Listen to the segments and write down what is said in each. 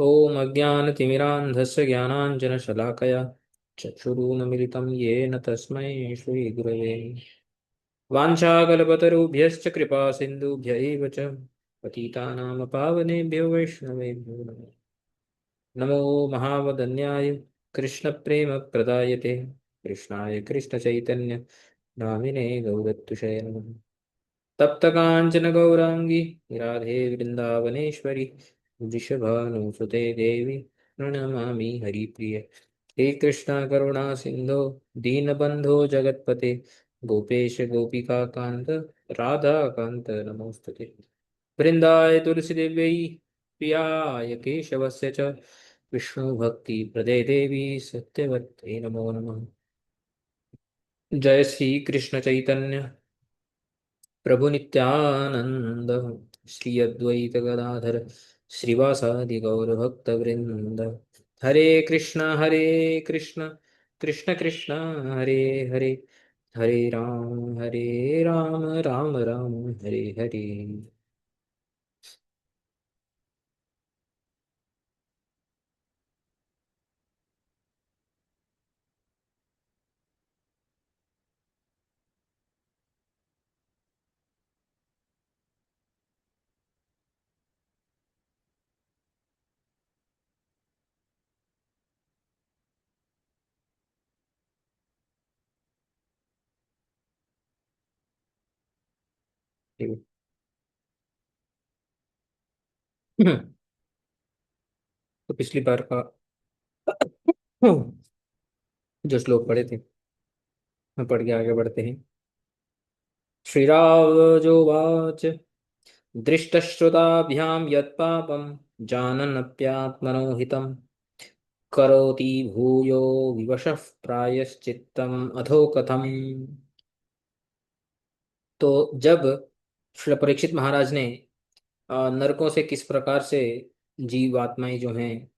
ॐ अज्ञानतिमिरान्धस्य ज्ञानाञ्जनशलाकया चक्षुरुन्मीलितं येन तस्मै श्रीगुरवे वाञ्छाकल्पतरुभ्यश्च कृपासिन्धुभ्य एव च पतितानां पावनेभ्यो वैष्णवेभ्यो नमो महावदन्याय कृष्णप्रेमप्रदायते कृष्णाय कृष्णचैतन्य नामिने गौरत्तुषे नमः तप्तकाञ्चन गौराङ्गी राधे वृन्दावनेश्वरी वृषभानुसुते देवी प्रणमामि हरिप्रिय हे कृष्ण करुणा सिन्धो दीनबन्धो जगत्पते गोपेश गोपिकान्त राधाकान्त नमोस्तुते वृन्दाय तुलसीदेव्यै प्रियाय केशवस्य च विष्णुभक्तिप्रदे देवी सत्यवत्यै नमो नमः जय श्री कृष्ण चैतन्य प्रभु नित्यानंद श्री अद्वैत गदाधर श्रीवासादि गौर भक्त वृंद हरे कृष्ण कृष्ण कृष्ण हरे हरे हरे राम राम राम हरे हरे। तो पिछली बार का जो श्लोक पढ़े थे मैं पढ़ के आगे बढ़ते हैं। श्री रावजोवाच दृष्टश्रुताभ्यां यत्पापं जानन्नप्यात्मनो हितं करोति भूयो विवशः प्रायश्चित्तम अधो कथम। तो जब श्री परीक्षित महाराज ने नरकों से किस प्रकार से जीवात्माएं जो हैं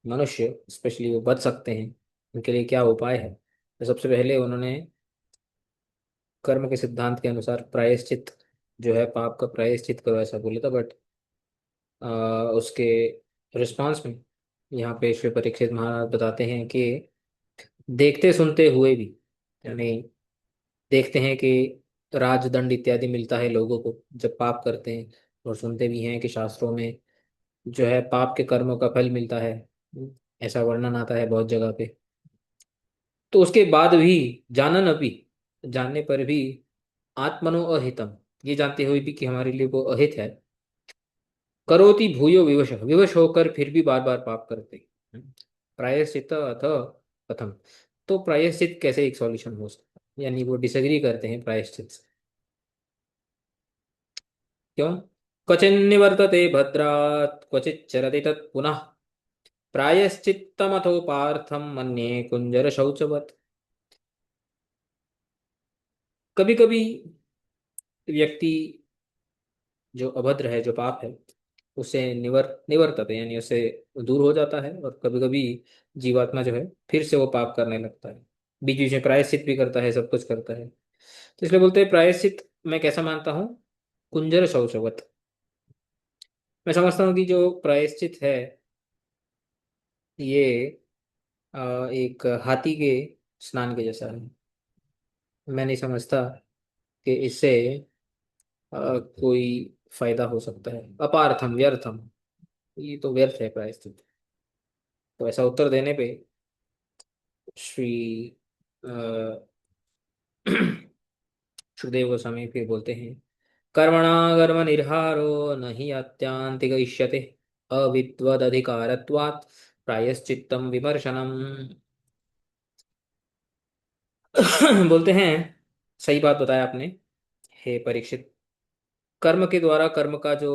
मनुष्य स्पेशली वो बच सकते हैं उनके लिए क्या उपाय है, तो सबसे पहले उन्होंने कर्म के सिद्धांत के अनुसार प्रायश्चित जो है पाप का प्रायश्चित करो ऐसा बोला था। बट उसके रिस्पांस में यहाँ पे श्री परीक्षित महाराज बताते हैं कि देखते सुनते हुए भी, यानी देखते हैं कि राजदंड इत्यादि मिलता है लोगों को जब पाप करते हैं, और सुनते भी हैं कि शास्त्रों में जो है पाप के कर्मों का फल मिलता है, ऐसा वर्णन आता है बहुत जगह पे। तो उसके बाद भी जानन अभी, जानने पर भी आत्मनो अहितम, ये जानते हुए भी कि हमारे लिए वो अहित है, करोति भूयो विवश, विवश होकर फिर भी बार बार पाप करते हैं। प्रायश्चित अथ कथम, तो प्रायश्चित कैसे एक सॉल्यूशन हो सकता है, यानी वो डिसएग्री करते हैं प्रायश्चित से। क्यों? क्वचिन्निवर्तते भद्रात् क्वचित् चरति तत् पुनः प्रायश्चित्तमथो पार्थम मन्ये कुंजर शौचवत्। कभी कभी व्यक्ति जो अभद्र है, जो पाप है, उसे निवर्तते यानी उससे दूर हो जाता है, और कभी कभी जीवात्मा जो है फिर से वो पाप करने लगता है, बीच बीच में प्रायश्चित भी करता है, सब कुछ करता है। तो इसलिए बोलते हैं प्रायश्चित मैं कैसा मानता हूँ, कुंजर शौचवत। मैं समझता हूँ कि जो प्रायश्चित है ये एक हाथी के स्नान के जैसा है। मैं नहीं समझता कि इससे कोई फायदा हो सकता है, अपार्थम व्यर्थम, ये तो व्यर्थ है प्रायश्चित। तो ऐसा उत्तर देने पे श्री अ, सुखदेव गोस्वामी फिर बोलते हैं, कर्मणा कर्म निर्हारो न हि अत्यांतिक इष्यते अविद्वदधिकारत्वात् प्रायश्चित्तम विमर्शनम। बोलते हैं सही बात बताया आपने हे परीक्षित, कर्म के द्वारा कर्म का जो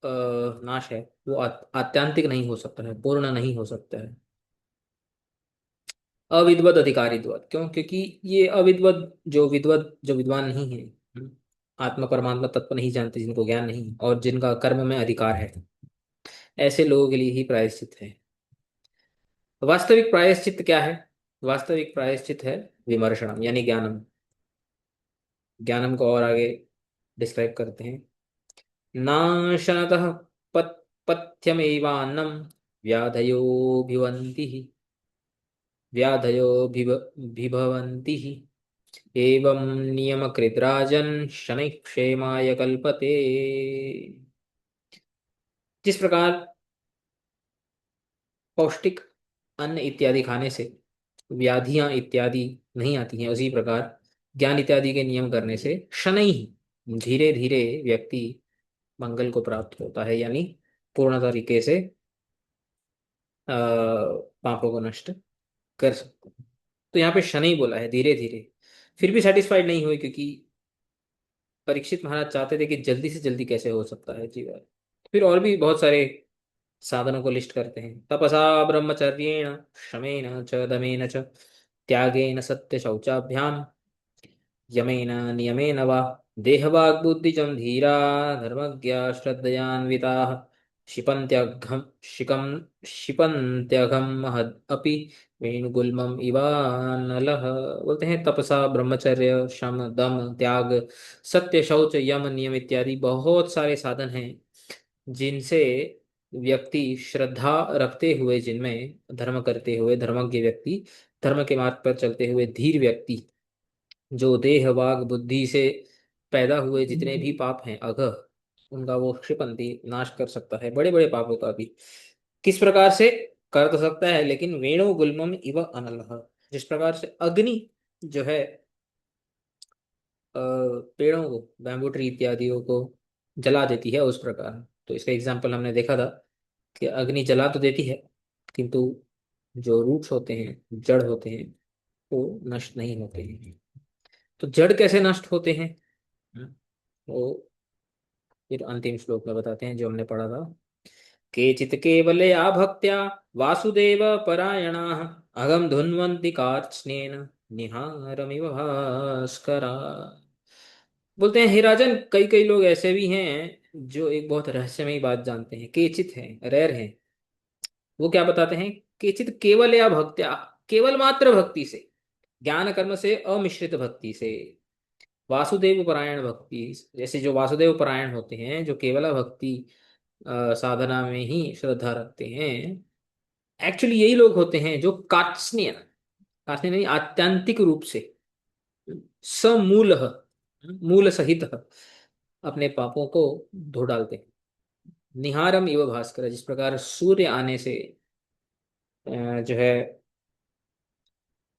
नाश है वो आत्यांतिक नहीं हो सकता है, पूर्ण नहीं हो सकता है। अविद्वत अधिकारित्वात्, क्यों? क्योंकि ये अविद्वत जो विद्वान नहीं है, आत्मा परमात्मा तत्व नहीं जानते, जिनको ज्ञान नहीं और जिनका कर्म में अधिकार है, ऐसे लोगों के लिए ही प्रायश्चित है। वास्तविक प्रायश्चित क्या है? वास्तविक प्रायश्चित है विमर्शनम यानी ज्ञानम। ज्ञानम को और आगे डिस्क्राइब करते हैं, नाशनतः पथ्यमेवान्नम व्याधयो भिवन्ति व्याधयो भिभवन्ति एवं नियमकृत राजन् शनैः क्षेमाय कल्पते। जिस प्रकार पौष्टिक अन्न इत्यादि खाने से व्याधियां इत्यादि नहीं आती हैं, उसी प्रकार ज्ञान इत्यादि के नियम करने से शनैः धीरे धीरे व्यक्ति मंगल को प्राप्त होता है, यानी पूर्ण तरीके से पापों को नष्ट कर सकते हैं। तो यहाँ पे शनैः बोला है, धीरे धीरे। फिर भी सेटिस्फाइड नहीं हुए, क्योंकि परीक्षित महाराज चाहते थे कि जल्दी से जल्दी कैसे हो सकता है जीवन। फिर और भी बहुत सारे साधनों को लिस्ट करते हैं। तपसा ब्रह्मचर्येण शमेन च दमेन च त्यागेन सत्य शौचाभ्याम यमेन नियमेन वा देहवाग्बुद्धिजं धीरा धर्मज्ञा श्रद्धयान्विताः क्षिपन्त्यघं शिकं क्षिपन्त्यघं महदपि वेणुगुल्मम् इवानलः। बोलते हैं तपसा ब्रह्मचर्य शम दम त्याग सत्य शौच यम नियम इत्यादि बहुत सारे साधन हैं, जिनसे व्यक्ति श्रद्धा रखते हुए, जिनमें धर्म करते हुए धर्मज्ञ व्यक्ति, धर्म के मार्ग पर चलते हुए धीर व्यक्ति, जो देह वाग बुद्धि से पैदा हुए जितने भी पाप हैं अघ, उनका वो क्षिपंती नाश कर सकता है, बड़े बड़े पापों का भी। किस प्रकार से कर तो सकता है, लेकिन वेणु गुल्मम इव अनलः, जिस प्रकार से अग्नि जो है पेड़ों को, बैम्बू ट्री इत्यादियों को जला देती है, उस प्रकार। तो इसका एग्जाम्पल हमने देखा था कि अग्नि जला तो देती है, किंतु जो रूट्स होते हैं, जड़ होते हैं, वो नष्ट नहीं होते हैं। तो जड़ कैसे नष्ट होते हैं, वो फिर अंतिम श्लोक में बताते हैं, जो हमने पढ़ा था। केचित् केवलया भक्त्या वासुदेव परायणाः अहम धुन्वन्ति कार्त्स्नेन निहारमिव भास्करा। बोलते हैं हे राजन, कई कई लोग ऐसे भी हैं जो एक बहुत रहस्यमयी बात जानते हैं। केचित हैं, रेयर हैं। वो क्या बताते हैं? केचित केवल या भक्त्या, केवल मात्र भक्ति से, ज्ञान कर्म से अमिश्रित भक्ति से, वासुदेव परायण भक्ति, जैसे जो वासुदेव परायण होते हैं, जो केवल भक्ति साधना में ही श्रद्धा रखते हैं, एक्चुअली यही लोग होते हैं जो कार्त्स्नीय, कार्त्स्नीय नहीं, आत्यंतिक रूप से समूल, मूल सहित अपने पापों को धो डालते हैं। निहारम एवं भास्कर, जिस प्रकार सूर्य आने से जो है,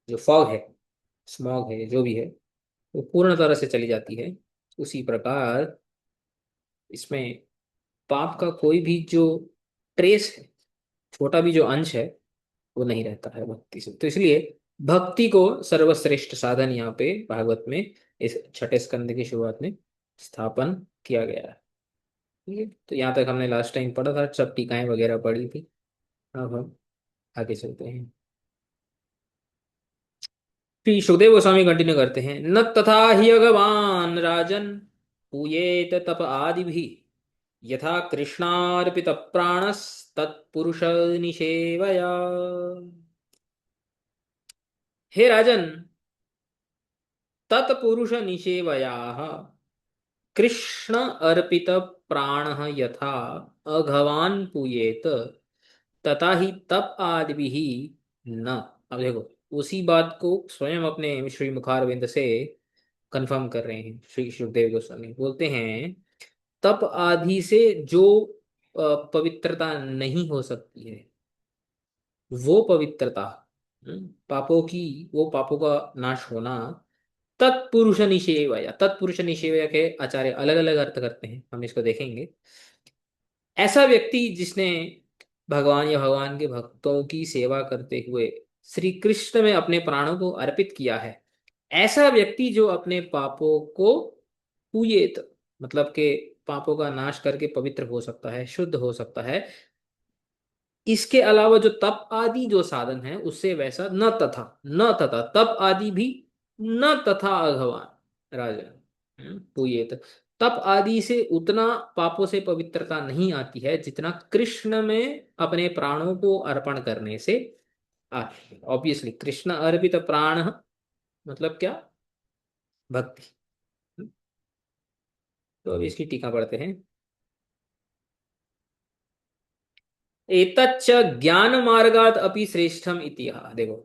जो फॉग है, स्मॉग है, जो भी है, वो पूर्ण तरह से चली जाती है, उसी प्रकार इसमें पाप का कोई भी जो ट्रेस है, छोटा भी जो अंश है, वो नहीं रहता है भक्ति से। तो इसलिए भक्ति को सर्वश्रेष्ठ साधन यहाँ पे भागवत में इस छठे स्कंद की शुरुआत में स्थापन किया गया है। ठीक है, तो यहाँ तक हमने लास्ट टाइम पढ़ा था, सब टीकाएं वगैरह पढ़ी थी। अब हम आगे चलते हैं। श्री सुखदेव गोस्वामी कंटिन्यू करते हैं। न तथा ही भगवान राजन पूयेत तप आदि भी यथा कृष्णार्पित प्राणस तत्पुरुष निषेवया। हे राजन, तत्पुरुष निषेवया कृष्ण अर्पित प्राण यथा अघवान पूयेत तथा ही तप आदि ही न। अब देखो, उसी बात को स्वयं अपने श्री मुखारविंद से कंफर्म कर रहे हैं श्री सुखदेव गोस्वामी। बोलते हैं तप आदि से जो पवित्रता नहीं हो सकती है, वो पवित्रता, पापों की, वो पापों का नाश होना, तत्पुरुष निषेवया, तत्पुरुष निषेवया के आचार्य अलग अलग अर्थ करते हैं, हम इसको देखेंगे। ऐसा व्यक्ति जिसने भगवान या भगवान के भक्तों की सेवा करते हुए श्री कृष्ण में अपने प्राणों को अर्पित किया है, ऐसा व्यक्ति जो अपने पापों को पूयेत, मतलब के पापों का नाश करके पवित्र हो सकता है, शुद्ध हो सकता है, इसके अलावा जो तप आदि जो साधन है उससे वैसा न तथा, न तथा तप आदि भी, न तथा अघवान राजा पूयेत, तप आदि से उतना पापों से पवित्रता नहीं आती है जितना कृष्ण में अपने प्राणों को अर्पण करने से आती है। ऑब्वियसली कृष्ण अर्पित प्राण मतलब क्या? भक्ति। तो अब इसकी टीका पढ़ते हैं। एतच्च ज्ञान मार्गात अपि श्रेष्ठम इतिहा। देखो,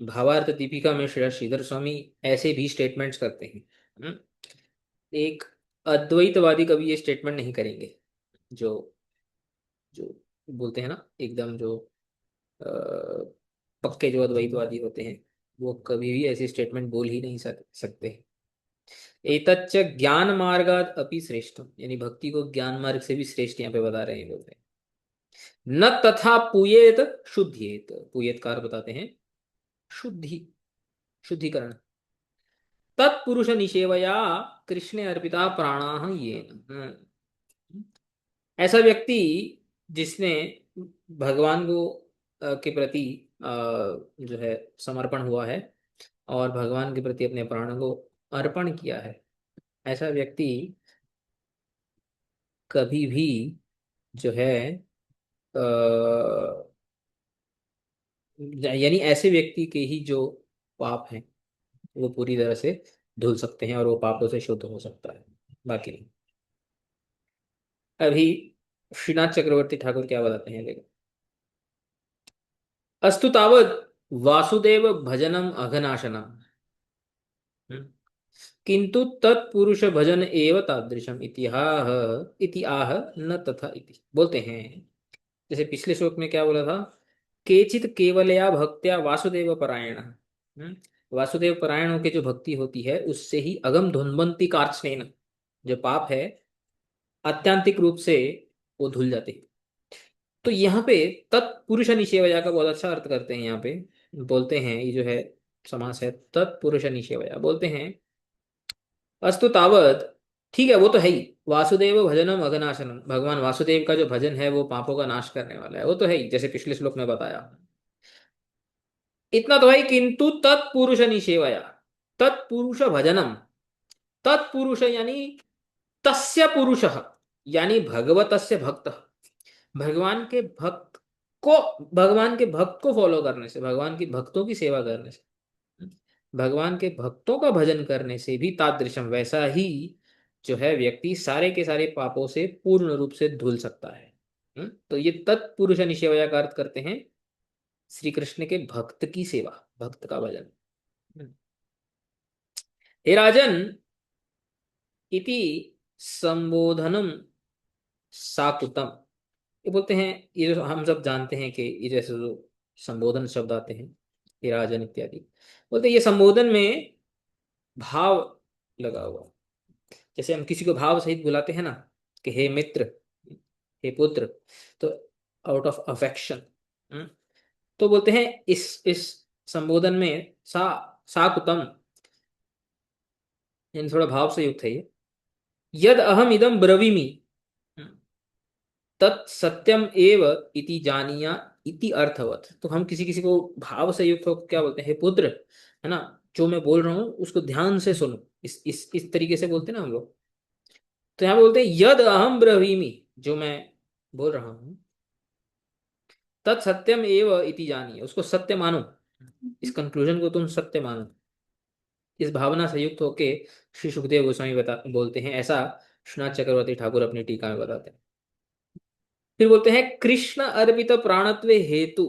भावार्थ दीपिका में श्री श्रीधर स्वामी ऐसे भी स्टेटमेंट्स करते हैं। हम्म, एक अद्वैतवादी कभी ये स्टेटमेंट नहीं करेंगे। जो जो बोलते हैं ना, एकदम जो अ, पक्के जो अद्वैतवादी होते हैं, वो कभी भी ऐसी स्टेटमेंट बोल ही नहीं सकते। एतच्च ज्ञान मार्गात अपि श्रेष्ठम, यानी भक्ति को ज्ञान मार्ग से भी श्रेष्ठ यहाँ पे बता रहे हैं, बोलते हैं। न तथा पुयेत शुद्धियेत, पुयेत कार बताते हैं शुद्धि, शुद्धिकरण। तत्पुरुष निषेवया कृष्ण अर्पिता प्राणा ये। ऐसा व्यक्ति जिसने भगवान को के प्रति जो है समर्पण हुआ है और भगवान के प्रति अपने प्राणों को अर्पण किया है, ऐसा व्यक्ति कभी भी जो है अ, यानी ऐसे व्यक्ति के ही जो पाप हैं वो पूरी तरह से धुल सकते हैं और वो पापों से शुद्ध हो सकता है, बाकी नहीं। अभी श्रीनाथ चक्रवर्ती ठाकुर क्या बताते हैं, देखो। अस्तु तावत् वासुदेव भजनम अघनाशनम, किंतु तत्पुरुष भजन एव तादृशम इतिहाह इति आह न तथा इति, बोलते हैं। जैसे पिछले श्लोक में क्या बोला था, केचित केवलया भक्त्या वासुदेव परायण। वासुदेव परायणों की जो भक्ति होती है उससे ही अगम धुन्वंती कार्त्स्नेन, जो पाप है आत्यांतिक रूप से वो धुल जाते हैं। तो यहाँ पे तत्पुरुष निषेवया का बहुत अच्छा अर्थ करते हैं। यहाँ पे बोलते हैं, ये जो है समास है तत्पुरुष निषेवया, बोलते हैं अस्तु तावत, ठीक है वो तो है ही, वासुदेव भजनम अघनाशनम, भगवान वासुदेव का जो भजन है वो पापों का नाश करने वाला है, वो तो है ही, जैसे पिछले श्लोक में बताया। इतना तो है ही, किंतु तत्पुरुष निषेवया, तत्पुरुष भजनम, तत्पुरुष यानी तस्य पुरुष, यानी भगवतस्य भक्त, भगवान के भक्त को, भगवान के भक्त को फॉलो करने से, भगवान की भक्तों की सेवा करने से, भगवान के भक्तों का भजन करने से भी तादृशम, वैसा ही जो है व्यक्ति सारे के सारे पापों से पूर्ण रूप से धुल सकता है। तो ये तत्पुरुष निषेवया का अर्थ करते हैं श्री कृष्ण के भक्त की सेवा, भक्त का भजन। हम्म। हे राजन, इति संबोधनम साकुतम, ये बोलते हैं, ये जो हम सब जानते हैं कि ये जैसे जो संबोधन शब्द आते हैं, हे राजन इत्यादि, बोलते हैं ये संबोधन में भाव लगा हुआ। जैसे हम किसी को भाव सहित बुलाते हैं ना, कि हे मित्र, हे पुत्र, तो आउट ऑफ अफेक्शन। तो बोलते हैं इस संबोधन में साकुतम, यानी थोड़ा भाव से युक्त है ये। यद अहम इदम ब्रवीमि तत् सत्यम एव इति जानिया इति अर्थवत। तो हम किसी किसी को भाव से युक्त हो क्या बोलते हैं, हे पुत्र, है ना, जो मैं बोल रहा हूँ उसको ध्यान से सुनो, इस तरीके से बोलते हैं ना हम लोग। तो यहाँ बोलते हैं यद अहम ब्रवीमि, जो मैं बोल रहा हूँ, तत् सत्यम एव इति जानिए, उसको सत्य मानो, इस कंक्लूजन को तुम सत्य मानो। इस भावना से युक्त होके श्री सुखदेव गोस्वामी बोलते हैं, ऐसा श्रीनाथ चक्रवर्ती ठाकुर अपनी टीका में बताते हैं। फिर बोलते हैं कृष्ण अर्पित प्राणत्वे हेतु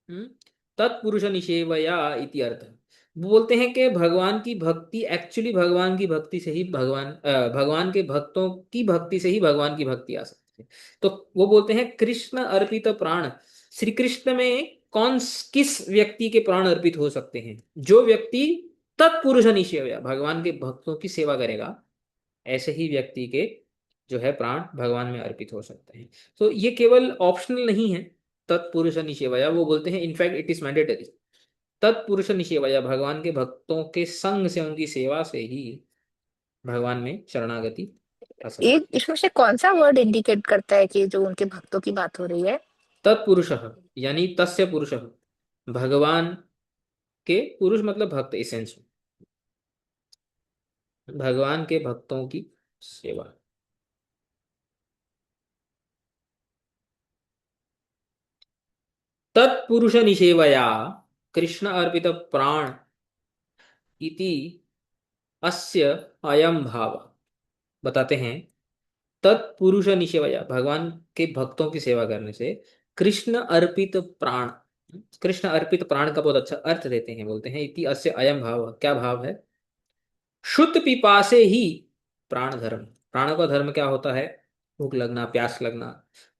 हम्म, तत्पुरुष निषेवया इति अर्थ। वो बोलते हैं कि भगवान की भक्ति, एक्चुअली भगवान की भक्ति से ही भगवान के भक्तों की भक्ति से ही भगवान की भक्ति आ सकती है। तो वो बोलते हैं कृष्ण अर्पित प्राण, श्री कृष्ण में किस व्यक्ति के प्राण अर्पित हो सकते हैं, जो व्यक्ति तत्पुरुष निषेवया, भगवान के भक्तों की सेवा करेगा, ऐसे ही व्यक्ति के जो है प्राण भगवान में अर्पित हो सकते हैं। तो ये केवल ऑप्शनल नहीं है, तत्पुरुष निषेवया, वो बोलते हैं इनफैक्ट इट इज मैंडेटरी। तत्पुरुष निषेवया, भगवान के भक्तों के संग से, उनकी सेवा से ही भगवान में शरणागति आ सकती एक है। इसमें से कौन सा वर्ड इंडिकेट करता है कि जो उनके भक्तों की बात हो रही है? तत्पुरुष यानी तस्य पुरुष, भगवान के पुरुष मतलब भक्त, एसेंस, भगवान के भक्तों की सेवा। तत्पुरुष निषेवया कृष्ण अर्पित प्राण इति अस्य अयम भाव, बताते हैं तत्पुरुष निषेवया, भगवान के भक्तों की सेवा करने से कृष्ण अर्पित प्राण। कृष्ण अर्पित प्राण का बहुत अच्छा अर्थ देते हैं, बोलते हैं इति अस्य अयम भाव। क्या भाव है? शुद्ध पिपासे ही प्राण धर्म। प्राणों का धर्म क्या होता है? भूख लगना, प्यास लगना।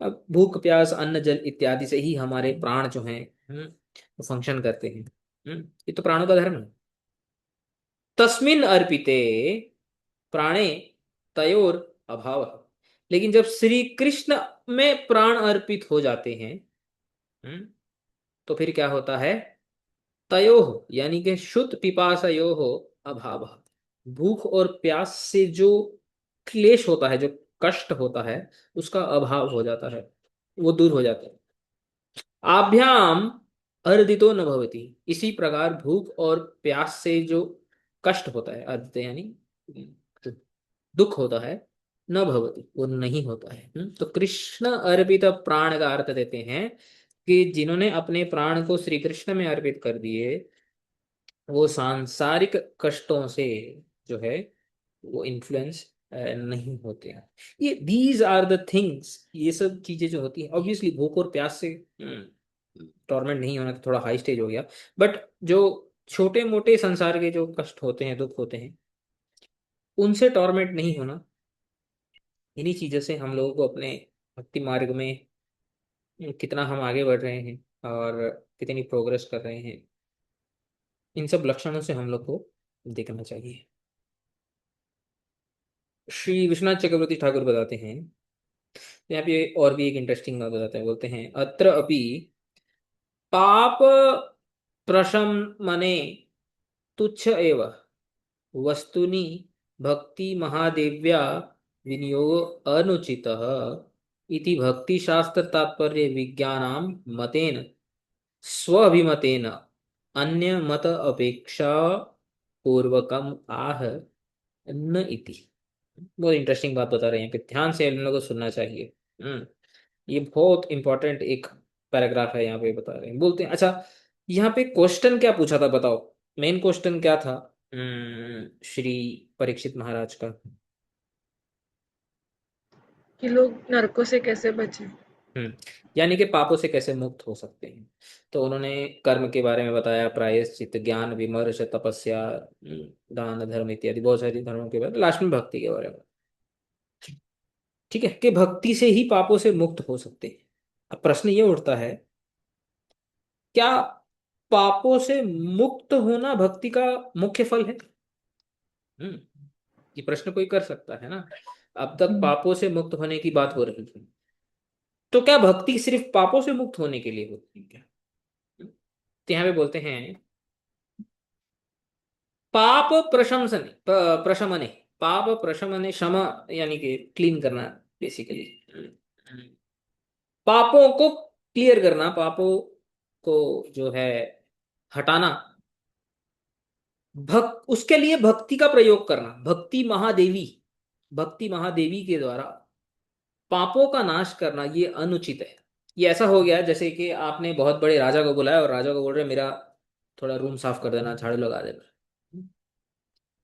अब भूख प्यास अन्न जल इत्यादि से ही हमारे प्राण जो हैं फंक्शन करते हैं। ये तो प्राणों का धर्म है। तस्मिन अर्पिते प्राणे तयोर अभाव। लेकिन जब श्री कृष्ण में प्राण अर्पित हो जाते हैं, हम्म, तो फिर क्या होता है? तयोह यानी कि शुद्ध पिपासयोह अभाव। भूख और प्यास से जो क्लेश होता है, जो कष्ट होता है, उसका अभाव हो जाता है, वो दूर हो जाता है। आभ्याम अर्दितो न भवति। इसी प्रकार भूख और प्यास से जो कष्ट होता है, अर्दित यानी दुख होता है, न भवति वो नहीं होता है। तो कृष्ण अर्पित प्राण का अर्थ देते हैं कि जिन्होंने अपने प्राण को श्री कृष्ण में अर्पित कर दिए, वो सांसारिक कष्टों से जो है वो इन्फ्लुएंस नहीं होते हैं। ये दीज आर द थिंग्स, ये सब चीजें जो होती हैं, ऑब्वियसली भूख और प्यास से टॉर्मेंट नहीं होना तो थोड़ा हाई स्टेज हो गया। बट जो छोटे मोटे संसार के जो कष्ट होते हैं, दुख होते हैं, उनसे टॉर्मेंट नहीं होना, इन्हीं चीजों से हम लोगों को अपने भक्ति मार्ग में कितना हम आगे बढ़ रहे हैं और कितनी प्रोग्रेस कर रहे हैं, इन सब लक्षणों से हम लोग को देखना चाहिए। श्री विश्वनाथ चक्रवर्ती ठाकुर बताते हैं, यहाँ पे और भी एक इंटरेस्टिंग बात बताते हैं, बोलते हैं अत्र अपि पाप प्रशमने तुच्छ एव वस्तुनि भक्ति महादेव्या विनियोग अनुचितः इति भक्ति शास्त्र तात्पर्य विज्ञानाम मतेन स्वाभिमतेन अन्य मत अपेक्षा पूर्वकम आह न इति। बहुत इंटरेस्टिंग बात बता रहे हैं कि ध्यान से इन लोगों को सुनना चाहिए। ये बहुत इंपॉर्टेंट एक पैराग्राफ है, यहाँ पे बता रहे हैं, बोलते हैं। अच्छा, यहाँ पे क्वेश्चन क्या पूछा था बताओ? मेन क्वेश्चन क्या था श्री परीक्षित महाराज का? कि लोग नरकों से कैसे बचे। हम्म यानी कि पापों से कैसे मुक्त हो सकते हैं। तो उन्होंने कर्म के बारे में बताया, प्रायश्चित, ज्ञान विमर्श, तपस्या, दान धर्म इत्यादि बहुत सारी धर्मों के बारे में, लास्ट में भक्ति के बारे में। ठीक है, कि भक्ति से ही पापों से मुक्त हो सकते हैं। अब प्रश्न ये उठता है, क्या पापों से मुक्त होना भक्ति का मुख्य फल है? हम्म ये प्रश्न कोई कर सकता है ना। अब तक पापों से मुक्त होने की बात हो रही है, तो क्या भक्ति सिर्फ पापों से मुक्त होने के लिए होती है क्या? तो यहाँ पे बोलते हैं पाप प्रशंसने प्रशमने, पाप प्रशमने क्षमा यानी कि क्लीन करना बेसिकली, पापों को क्लियर करना, पापों को जो है हटाना, उसके लिए भक्ति का प्रयोग करना। भक्ति महादेवी के द्वारा पापों का नाश करना ये अनुचित है। ये ऐसा हो गया जैसे कि आपने बहुत बड़े राजा को बुलाया और राजा को बोल रहे मेरा थोड़ा रूम साफ कर देना, झाड़ू लगा देना।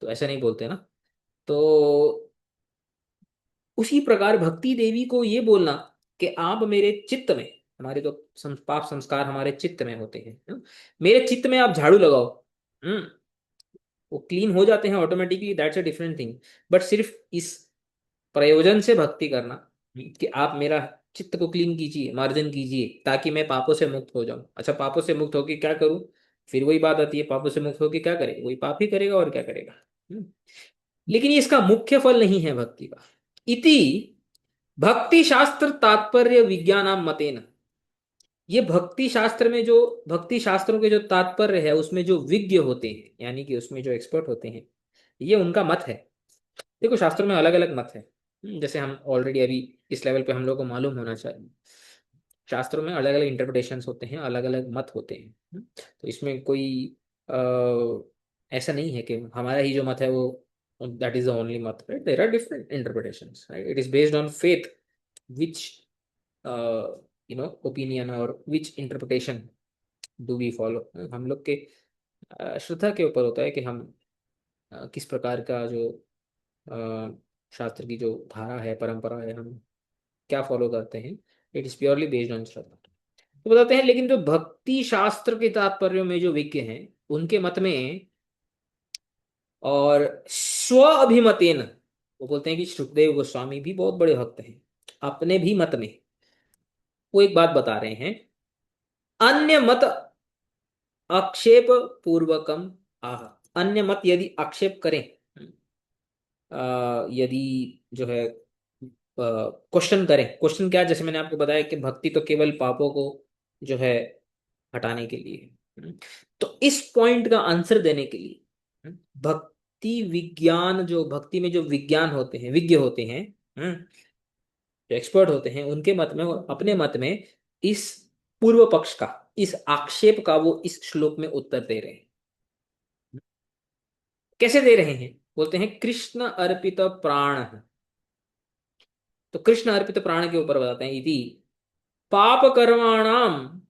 तो ऐसा नहीं बोलते ना। तो उसी प्रकार भक्ति देवी को ये बोलना कि आप मेरे चित्त में, हमारे तो पाप संस्कार हमारे चित्त में होते हैं, मेरे चित्त में आप झाड़ू लगाओ, हम्म वो क्लीन हो जाते हैं automatically, that's a different thing. But सिर्फ इस प्रयोजन से भक्ति करना कि आप मेरा चित्त को क्लीन कीजिए, मार्जन कीजिए, ताकि मैं पापों से मुक्त हो जाऊं। अच्छा, पापों से मुक्त होकर क्या करूं? फिर वही बात आती है, पापों से मुक्त होकर क्या करेगा? वही पाप ही करेगा, और क्या करेगा? लेकिन ये इसका मुख्य फल नहीं है भक्ति का। इति भक्ति शास्त्र तात्पर्य विज्ञानाम मतेन। ये भक्ति शास्त्र में जो, भक्ति शास्त्रों के जो तात्पर्य है, उसमें जो विज्ञ होते हैं, यानी कि उसमें जो एक्सपर्ट होते हैं, ये उनका मत है। देखो, शास्त्रों में अलग अलग मत है। जैसे हम ऑलरेडी अभी इस लेवल पे हम लोग को मालूम होना चाहिए, शास्त्रों में अलग अलग इंटरप्रिटेशंस होते हैं, अलग अलग मत होते हैं। तो इसमें कोई ऐसा नहीं है कि हमारा ही जो मत है वो दैट इज द ओनली मत, right? There are different interpretations, right? It is based on faith, which opinion और which interpretation do we follow. हम लोग के श्रद्धा के ऊपर होता है कि हम किस प्रकार का जो अ, शास्त्र की जो धारा है, परंपरा है, हम क्या फॉलो करते हैं। It is purely based on shraddha. तो बताते हैं, लेकिन जो भक्ति शास्त्र के तात्पर्य में जो विज्ञ हैं उनके मत में, और स्व अभिमतेन, वो बोलते हैं कि सुखदेव गोस्वामी भी बहुत बड़े भक्त हैं, अपने भी मत में वो एक बात बता रहे हैं, अन्य मत आक्षेप पूर्वकम आह। अन्य मत यदि आक्षेप करें, यदि जो है क्वेश्चन करें, क्वेश्चन क्या, जैसे मैंने आपको बताया कि भक्ति तो केवल पापों को जो है हटाने के लिए है। तो इस पॉइंट का आंसर देने के लिए भक्ति विज्ञान, जो भक्ति में जो विज्ञान होते हैं, विज्ञ होते हैं, जो एक्सपर्ट होते हैं, उनके मत में और अपने मत में इस पूर्व पक्ष का, इस आक्षेप का वो इस श्लोक में उत्तर दे रहे हैं। कैसे दे रहे हैं? बोलते हैं कृष्ण अर्पित प्राण। तो कृष्ण अर्पित प्राण के ऊपर बताते हैं, इति पाप कर्माणाम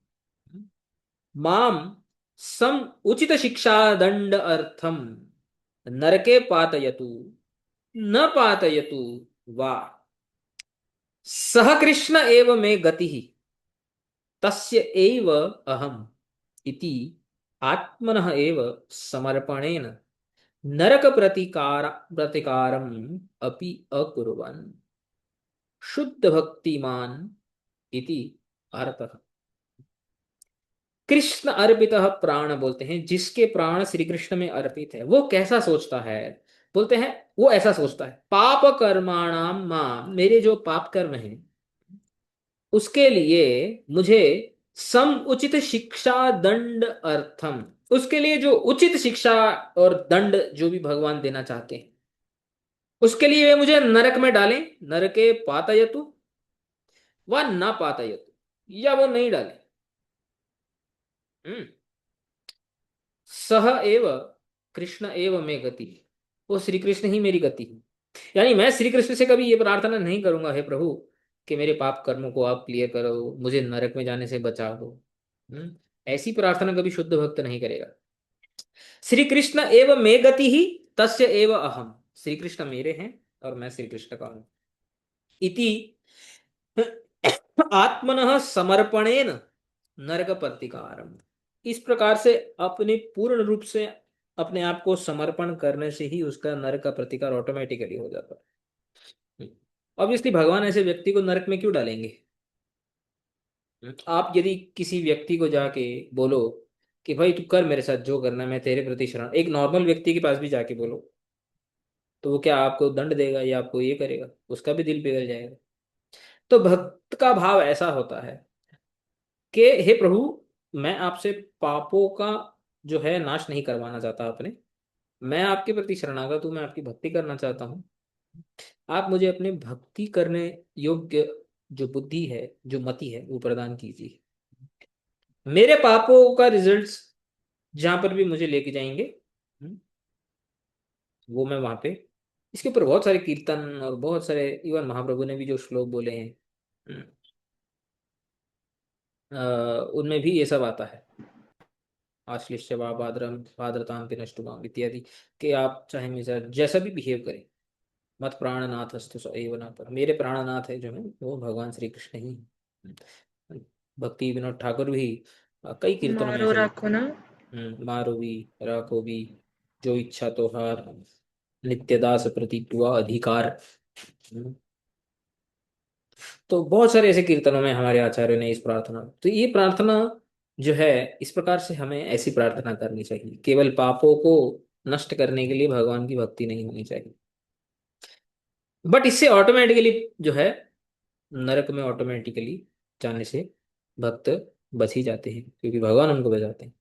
माम सम उचित शिक्षा दंड अर्थम नरके पातयतु न पातयतु वा सह कृष्ण एव मे गति तस्य एव अहम इति आत्मनः एव समर्पणेन नरक प्रतिकारम अपि अकुर्वन् शुद्ध भक्तिमान इति अर्थः। कृष्ण अर्पित प्राण बोलते हैं, जिसके प्राण श्री कृष्ण में अर्पित है, वो कैसा सोचता है? बोलते हैं वो ऐसा सोचता है, पाप कर्माणाम मां, मेरे जो पाप कर्म हैं उसके लिए मुझे सम उचित शिक्षा दंड अर्थम, उसके लिए जो उचित शिक्षा और दंड जो भी भगवान देना चाहते हैं, उसके लिए वे मुझे नरक में डालें, नरके पातयतु व न पातयतु, या वो नहीं डाले। हम्म सह एव कृष्ण एव में गति, वो श्री कृष्ण ही मेरी गति है। यानी मैं श्री कृष्ण से कभी ये प्रार्थना नहीं करूंगा, हे प्रभु कि मेरे पाप कर्मों को आप क्लियर करो, मुझे नरक में जाने से बचा दो। ऐसी प्रार्थना कभी शुद्ध भक्त नहीं करेगा। श्री कृष्ण एव में गति ही तस्य एव अहम, श्री कृष्ण मेरे हैं और मैं श्री कृष्ण का हूं। इति आत्मनः समर्पणेन नरक प्रतिकारम, इस प्रकार से अपने पूर्ण रूप से अपने आप को समर्पण करने से ही उसका नरक का प्रतिकार ऑटोमेटिकली हो जाता है। ऑब्वियसली भगवान ऐसे व्यक्ति को नरक में क्यों डालेंगे? आप यदि किसी व्यक्ति को जाके बोलो कि भाई तू कर मेरे साथ जो करना है, मैं तेरे प्रति शरण, एक नॉर्मल व्यक्ति के पास भी जाके बोलो, तो वो क्या आपको दंड देगा या आपको ये करेगा? उसका भी दिल पिघल जाएगा। तो भक्त का भाव ऐसा होता है कि हे प्रभु, मैं आपसे पापों का जो है नाश नहीं करवाना चाहता अपने, मैं आपके प्रति शरणागत हूं, मैं आपकी भक्ति करना चाहता हूँ। आप मुझे अपने भक्ति करने योग्य जो बुद्धि है, जो मति है, वो प्रदान कीजिए। मेरे पापों का रिजल्ट्स जहां पर भी मुझे लेके जाएंगे, हम्म, वो मैं वहां पे, इसके ऊपर बहुत सारे कीर्तन और बहुत सारे, इवन महाप्रभु ने भी जो श्लोक बोले हैं, हम्म, उनमें भी ये सब आता है। आश्लिष्य वा भाद्रम भाद्रताम पिनष्टुमाम इत्यादि, कि आप चाहे मेरे साथ जैसा भी बिहेव करें, मत प्राणनाथ अस्तु स एव न पर, मेरे प्राणनाथ है जो है वो भगवान श्री कृष्ण ही हैं। भक्ति विनोद ठाकुर भी कई कीर्तनों में मारो ऐसे लिखते राखो हैं, ना। मारो भी राखो भी, जो इच्छा तो हार, नित्यदास प्रति तुआ अधिकार। हम्म, तो बहुत सारे ऐसे कीर्तनों में हमारे आचार्यों ने इस प्रार्थना, तो ये प्रार्थना जो है, इस प्रकार से हमें ऐसी प्रार्थना करनी चाहिए, केवल पापों को नष्ट करने के लिए भगवान की भक्ति नहीं होनी चाहिए। बट इससे ऑटोमेटिकली जो है नरक में ऑटोमेटिकली जाने से भक्त बच ही जाते हैं, क्योंकि भगवान उनको बचाते हैं।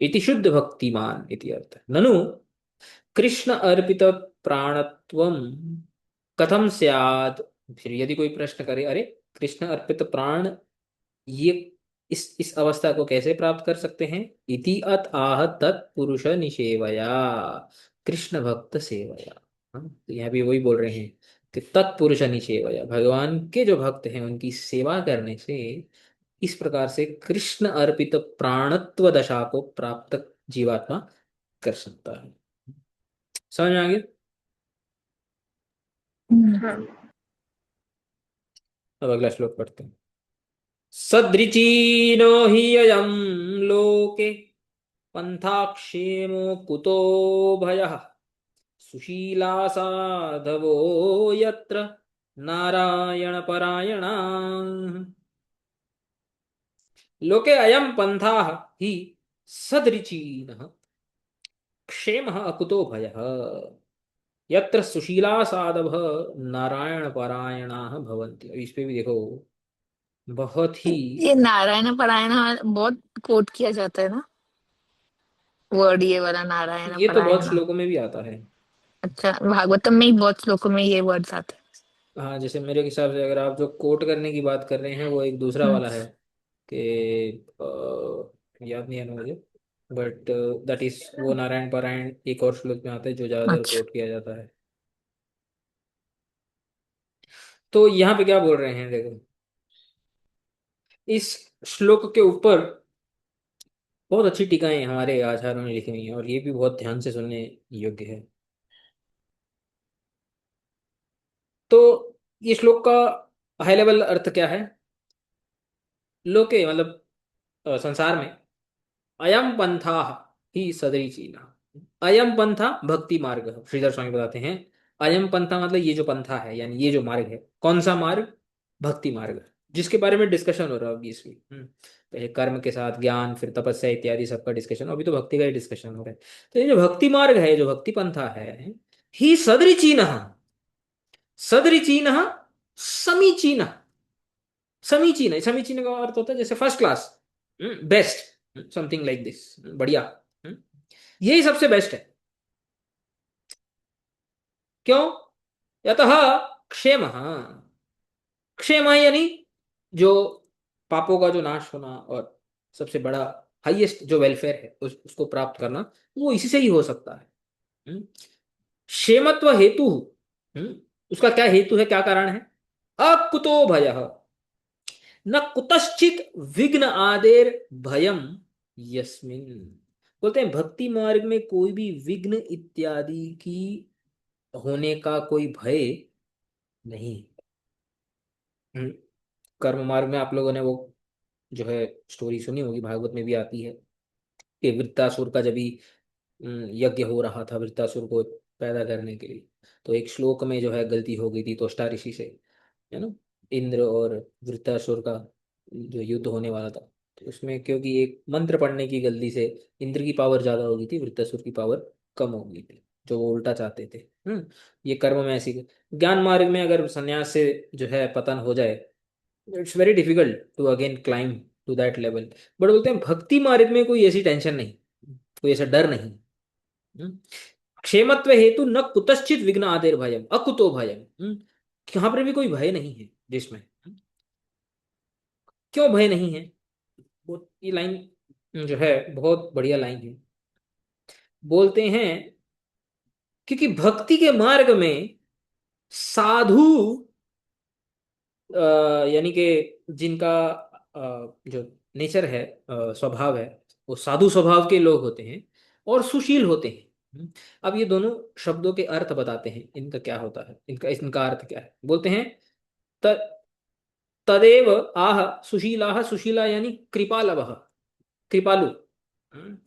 इति शुद्ध भक्तिमान इति अर्थ ननु कृष्ण अर्पित प्राणत्वम कथम स्यात्। फिर यदि कोई प्रश्न करे, अरे कृष्ण अर्पित प्राण, ये इस अवस्था को कैसे प्राप्त कर सकते हैं? इति अत आह तत्पुरुष निषेवया, कृष्ण भक्त सेवया। तो यहाँ भी वही बोल रहे हैं कि तत्पुरुष निषेवया, भगवान के जो भक्त हैं उनकी सेवा करने से इस प्रकार से कृष्ण अर्पित प्राणत्व दशा को प्राप्त जीवात्मा कर सकता है। समझ में आ गया? हम्म। हाँ। अब अगला श्लोक पढ़ते हैं। सदृचीनो हि अयं लोके पंथा क्षेमो कुतो भयः सुशीला साधवो यत्र नारायण परायणाः लोके अयं पंथाः हि सदृचीनः क्षेमः अकुतो भयः यत्र सुशीला साधवः नारायण परायणाः भवन्ति। अब इस पे भी देखो, बहुत ही। ये नारायण परायण बहुत कोट किया जाता है ना वर्ड, ये वाला नारायण ये तो बहुत परायण। श्लोकों में भी आता है। अच्छा, भागवतम में ही बहुत श्लोकों में ये वर्ड्स आते हाँ, जैसे मेरे हिसाब से अगर आप जो कोट करने की बात कर रहे हैं वो एक दूसरा हैं। वाला है कि याद नहीं है ना मुझे, बट दैट इज वो नारायण पारायण एक और श्लोक में आता है जो ज्यादातर अच्छा। कोट किया जाता है। तो यहाँ पे क्या बोल रहे हैं देखो, इस श्लोक के ऊपर बहुत अच्छी टीकाएं हमारे आचार्यों ने लिखी हुई हैं और ये भी बहुत ध्यान से सुनने योग्य है। तो ये श्लोक का हाई लेवल अर्थ क्या है? लोके मतलब संसार में, अयम पंथा ही सदरीचीना। अयम पंथा भक्ति मार्ग, श्रीधर स्वामी बताते हैं। अयम पंथा मतलब ये जो पंथा है, यानी ये जो मार्ग है, कौन सा मार्ग? भक्ति मार्ग, जिसके बारे में डिस्कशन हो रहा है ऑब्वियसली। पहले कर्म के साथ ज्ञान, फिर तपस्या इत्यादि सबका डिस्कशन, अभी तो भक्ति का ही डिस्कशन हो रहा है। तो ये जो भक्ति मार्ग है, जो भक्ति पंथा है, ही सदरिचीन, सदरिचीन, समीचीन। समीचीन है, समीचीन का अर्थ होता है जैसे first class, best, something like this, बढ़िया। हम्म, यही सबसे बेस्ट है। क्यों? यतः क्षेम, क्षेम यानी जो पापों का जो नाश होना और सबसे बड़ा हाईएस्ट जो वेलफेयर है उसको प्राप्त करना, वो इसी से ही हो सकता है। हम्म, क्षेमत्व हेतु, हम्म, उसका क्या हेतु है, क्या कारण है? अकुतो भय न कुतश्चित विघ्न आदेर भयम यस्मिन। बोलते हैं भक्ति मार्ग में कोई भी विघ्न इत्यादि की होने का कोई भय नहीं। हम्म, कर्म मार्ग में आप लोगों ने वो जो है स्टोरी सुनी होगी, भागवत में भी आती है कि वृत्तासुर का जब भी यज्ञ हो रहा था वृत्तासुर को पैदा करने के लिए, तो एक श्लोक में जो है गलती हो गई थी त्वष्टा ऋषि से, है ना? इंद्र और वृत्तासुर का जो युद्ध होने वाला था, तो उसमें क्योंकि एक मंत्र पढ़ने की गलती से इंद्र की पावर ज्यादा हो गई थी, वृत्तासुर की पावर कम हो गई थी, जो वो उल्टा चाहते थे। ये कर्म में ऐसी, ज्ञान मार्ग में अगर संन्यास से जो है पतन हो जाए, it's very difficult to again climb to that level. But बोलते हैं भक्ति मार्ग में कोई ऐसी टेंशन नहीं, कोई ऐसा डर नहीं। हम्म? क्षेमत्व हेतु न कुतश्चित विघ्न आदेर भयम अकुतो भयम। यहाँ पर भी कोई भय नहीं है जिसमें। क्यों भय नहीं है? वो ये लाइन जो है बहुत बढ़िया लाइन है। बोलते हैं क्योंकि भक्ति के मार्ग में साधु, यानी कि जिनका जो नेचर है, स्वभाव है, वो साधु स्वभाव के लोग होते हैं और सुशील होते हैं। अब ये दोनों शब्दों के अर्थ बताते हैं, इनका क्या होता है, इनका इनका अर्थ क्या है। बोलते हैं त तदेव आह सुशीला, सुशीला यानी कृपालवः, कृपालु। हम्म,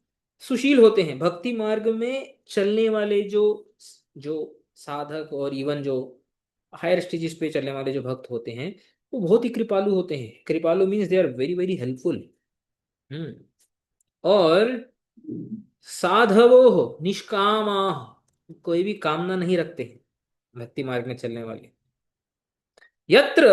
सुशील होते हैं। भक्ति मार्ग में चलने वाले जो जो साधक और इवन जो हायर स्टेजेस पे चलने वाले जो भक्त होते हैं, वो बहुत ही कृपालु होते हैं। Kripalu means they are very very helpful. Hmm और साधवो हो निष्कामा, कोई भी कामना नहीं रखते हैं भक्ति मार्ग में चलने वाले। यत्र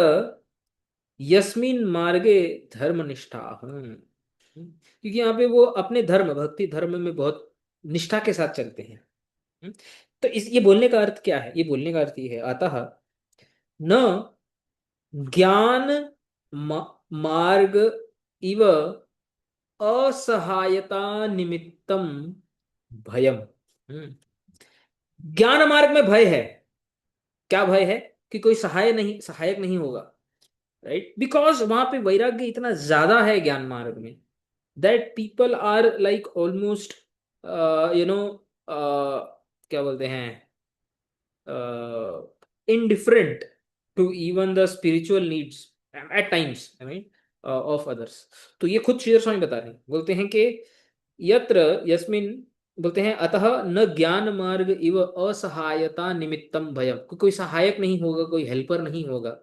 यस्मिन मार्गे धर्मनिष्ठा, क्योंकि यहाँ पे वो अपने धर्म, भक्ति धर्म में बहुत निष्ठा के साथ चलते हैं। हम्म, तो इस ये बोलने का अर्थ क्या है? ये बोलने का अर्थ ये है, अतः न ज्ञान मार्ग इव असहायता निमित्तम भयम। हम्म, ज्ञान मार्ग में भय है। क्या भय है? कि कोई सहायक नहीं होगा, राइट? बिकॉज वहां पे वैराग्य इतना ज्यादा है ज्ञान मार्ग में, that people are like almost you know क्या बोलते हैं, indifferent to even the spiritual needs at times, I mean, of others. तो ये खुद श्री स्वामी बता रहे हैं, बोलते हैं कि यत्र यस्मिन, बोलते हैं अतः न ज्ञान मार्ग इव असहायता निमित्तम भयम, कोई सहायक नहीं होगा, कोई हेल्पर नहीं होगा।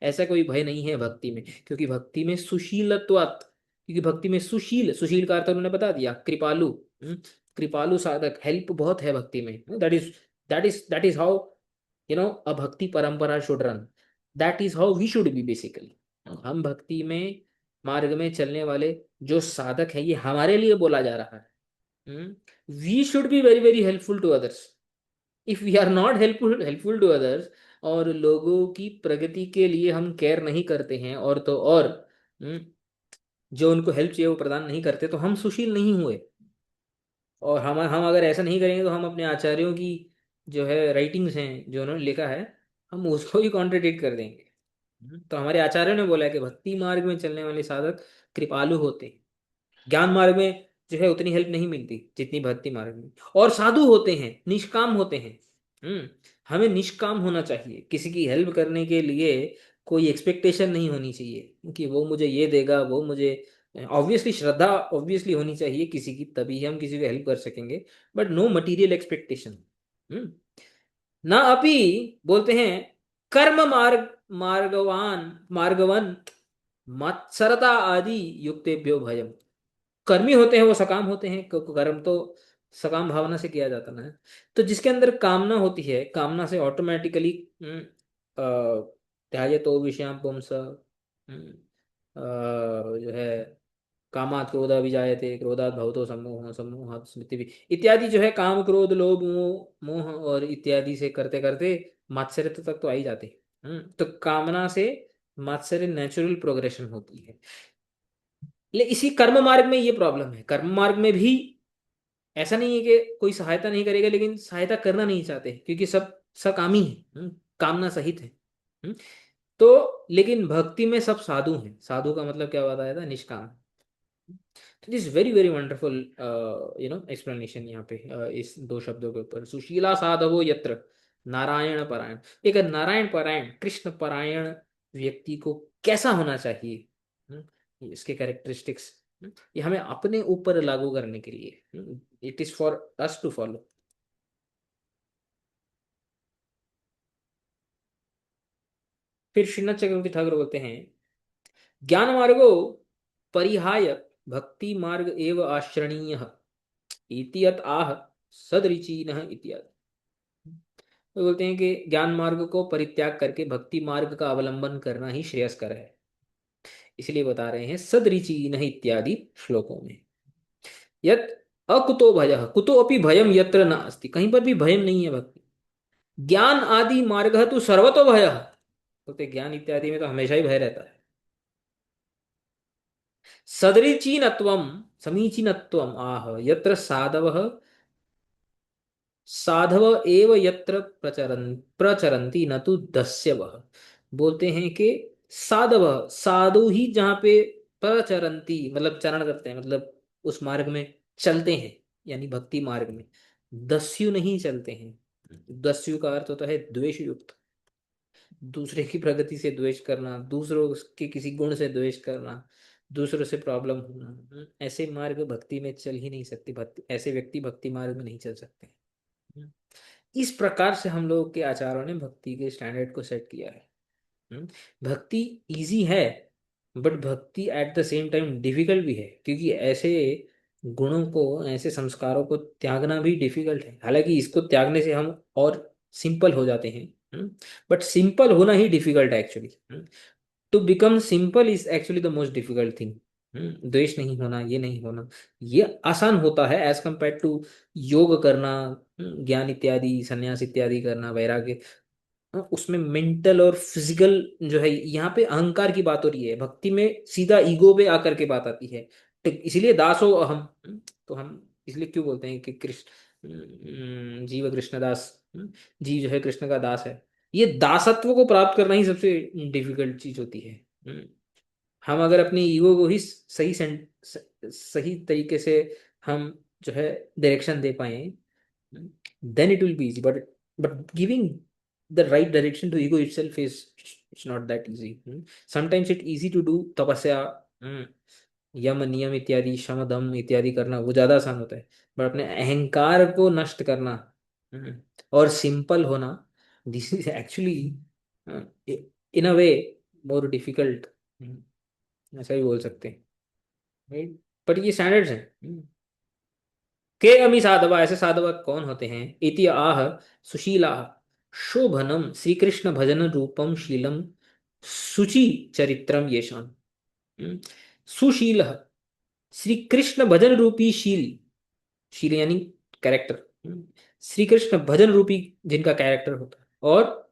ऐसा कोई भय नहीं है भक्ति में, क्योंकि भक्ति में सुशीलत्वात्, क्योंकि भक्ति में सुशील, सुशील का अर्थ उन्होंने बता दिया, कृपालु। कृपालु साधक, हेल्प बहुत है भक्ति में। That is how a bhakti parampara should run. That is how we should be basically. हम भक्ति में मार्ग में चलने वाले जो साधक है, ये हमारे लिए बोला जा रहा है। We should be very very helpful to others. If we are not helpful to others, और लोगों की प्रगति के लिए हम केयर नहीं करते हैं, और तो और जो उनको हेल्प चाहिए वो प्रदान नहीं करते, तो हम सुशील नहीं हुए। और हम अगर ऐसा नहीं करेंगे तो हम अपने आचार्यों की जो है राइटिंग्स हैं, जो उन्होंने लिखा है, हम उसको ही कॉन्ट्रडिक्ट कर देंगे। तो हमारे आचार्यों ने बोला है कि भक्ति मार्ग में चलने वाले साधक कृपालु होते हैं। ज्ञान मार्ग में जो है उतनी हेल्प नहीं मिलती जितनी भक्ति मार्ग में। और साधु होते हैं, निष्काम होते हैं। हमें निष्काम होना चाहिए, किसी की हेल्प करने के लिए कोई एक्सपेक्टेशन नहीं होनी चाहिए कि वो मुझे ये देगा, वो मुझे, ऑब्वियसली श्रद्धा ऑब्वियसली होनी चाहिए किसी की, तभी हम किसी को हेल्प कर सकेंगे, बट नो मटीरियल एक्सपेक्टेशन। ना अपि, बोलते हैं कर्म मार्ग, मार्गवंत मत्सरता आदि युक्तेभ्यो भयम। कर्मी होते हैं वो सकाम होते हैं, कर्म तो सकाम भावना से किया जाता ना है। तो जिसके अंदर कामना होती है, कामना से ऑटोमेटिकली त्याजतो विषयाम पुंस, जो है कामात् क्रोधा विजायते, क्रोधात् भवतो सम्मोह, सम्मोहात् स्मृति भी, इत्यादि जो है काम क्रोध लोभ मोह मोह और इत्यादि से करते करते मात्सर्य तक तो आ ही जाते हैं। तो कामना से मात्सर्य नेचुरल प्रोग्रेशन होती है। ले इसी कर्म मार्ग में ये प्रॉब्लम है। कर्म मार्ग में भी ऐसा नहीं है कि कोई सहायता नहीं करेगा, लेकिन सहायता करना नहीं चाहते क्योंकि सब सकामी है, कामना सहित है। तो लेकिन भक्ति में सब साधु हैं। साधु का मतलब क्या बताया था? निष्काम। तो this very very wonderful explanation यहाँ पे इस दो शब्दों के ऊपर। सुशीला साधवो यत्र नारायण परायण। एक नारायण परायण, कृष्ण परायण व्यक्ति को कैसा होना चाहिए, इसके कैरेक्टरिस्टिक्स, ये हमें अपने ऊपर लागू करने के लिए, it is for us to follow. फिर श्रीनाथ चक्रवर्ती ठाकुर बोलते हैं, ज्ञान मार्गो परिहाय भक्ति मार्ग एव आश्रणीय इत्यत आह सदरिचीनः इत्यादि। तो बोलते हैं कि ज्ञान मार्ग को परित्याग करके भक्ति मार्ग का अवलंबन करना ही श्रेयस्कर है, इसलिए बता रहे हैं सदरिचीनः इत्यादि श्लोकों में। यत अकुतो भयः, कुतो अपि भयम यत्र न अस्ति, कहीं पर भी भयम नहीं है भक्ति। ज्ञान आदि मार्ग तो सर्वतो भयः, बोलते ज्ञान इत्यादि में तो हमेशा ही भय रहता है। सदरिचीनत्वम समीचीनत्वम आह यत्र साधवः, साधव एव यत्र प्रचरन्ति न तो दस्यवः। बोलते हैं कि साधव, साधु ही जहाँ पे प्रचरन्ति मतलब चरण करते हैं, मतलब उस मार्ग में चलते हैं, यानी भक्ति मार्ग में दस्यु नहीं चलते हैं। दस्यु का अर्थ होता है द्वेष युक्त, दूसरे की प्रगति से द्वेष करना, दूसरों के किसी गुण से द्वेष करना, दूसरों से प्रॉब्लम होना, ऐसे मार्ग भक्ति में चल ही नहीं सकते। भक्ति, ऐसे व्यक्ति भक्ति मार्ग में नहीं चल सकते। इस प्रकार से हम लोग के आचार्यों ने भक्ति के स्टैंडर्ड को सेट किया है। भक्ति इजी है, बट भक्ति at the same time difficult भी है, क्योंकि ऐसे गुणों को, ऐसे संस्कारों को त्यागना भी डिफिकल्ट है। हालांकि इसको त्यागने से हम और सिंपल हो जाते हैं, बट सिंपल होना ही डिफिकल्ट है actually. To become simple is actually the most difficult thing. द्वेष नहीं होना, ये नहीं होना, ये आसान होता है एज कंपेयर टू योग करना, ज्ञान इत्यादि, संन्यास इत्यादि करना, वैराग्य। उसमें मेंटल और फिजिकल जो है, यहाँ पे अहंकार की बात हो रही है। भक्ति में सीधा ईगो पे आकर के बात आती है। तो इसीलिए दासो अहम। तो हम इसलिए क्यों बोलते हैं कि कृष्ण, जीव कृष्ण दास, जीव जो है कृष्ण का दास है। ये दासत्व को प्राप्त करना ही सबसे डिफिकल्ट चीज होती है। हम अगर अपनी ईगो को ही सही तरीके से हम जो है डायरेक्शन दे पाए, then it will be easy. But giving the right direction to ego itself is it's not that easy. Sometimes it's easy to do तपस्या, यम नियम इत्यादि, शम दम इत्यादि करना वो ज्यादा आसान होता है, पर अपने अहंकार को नष्ट करना, और सिंपल होना, this is actually in a way more difficult, ऐसा ही बोल सकते हैं, राइट? बट ये स्टैंडर्ड्स हैं। के अमी साधवा, ऐसे साधवा कौन होते हैं? इति आह सुशीला शोभनम श्री कृष्ण भजन रूपम शीलम सुचि चरित्रम येषाम। सुशील, श्री कृष्ण भजन रूपी शील, शील यानी कैरेक्टर, श्री कृष्ण भजन रूपी जिनका कैरेक्टर होता है, और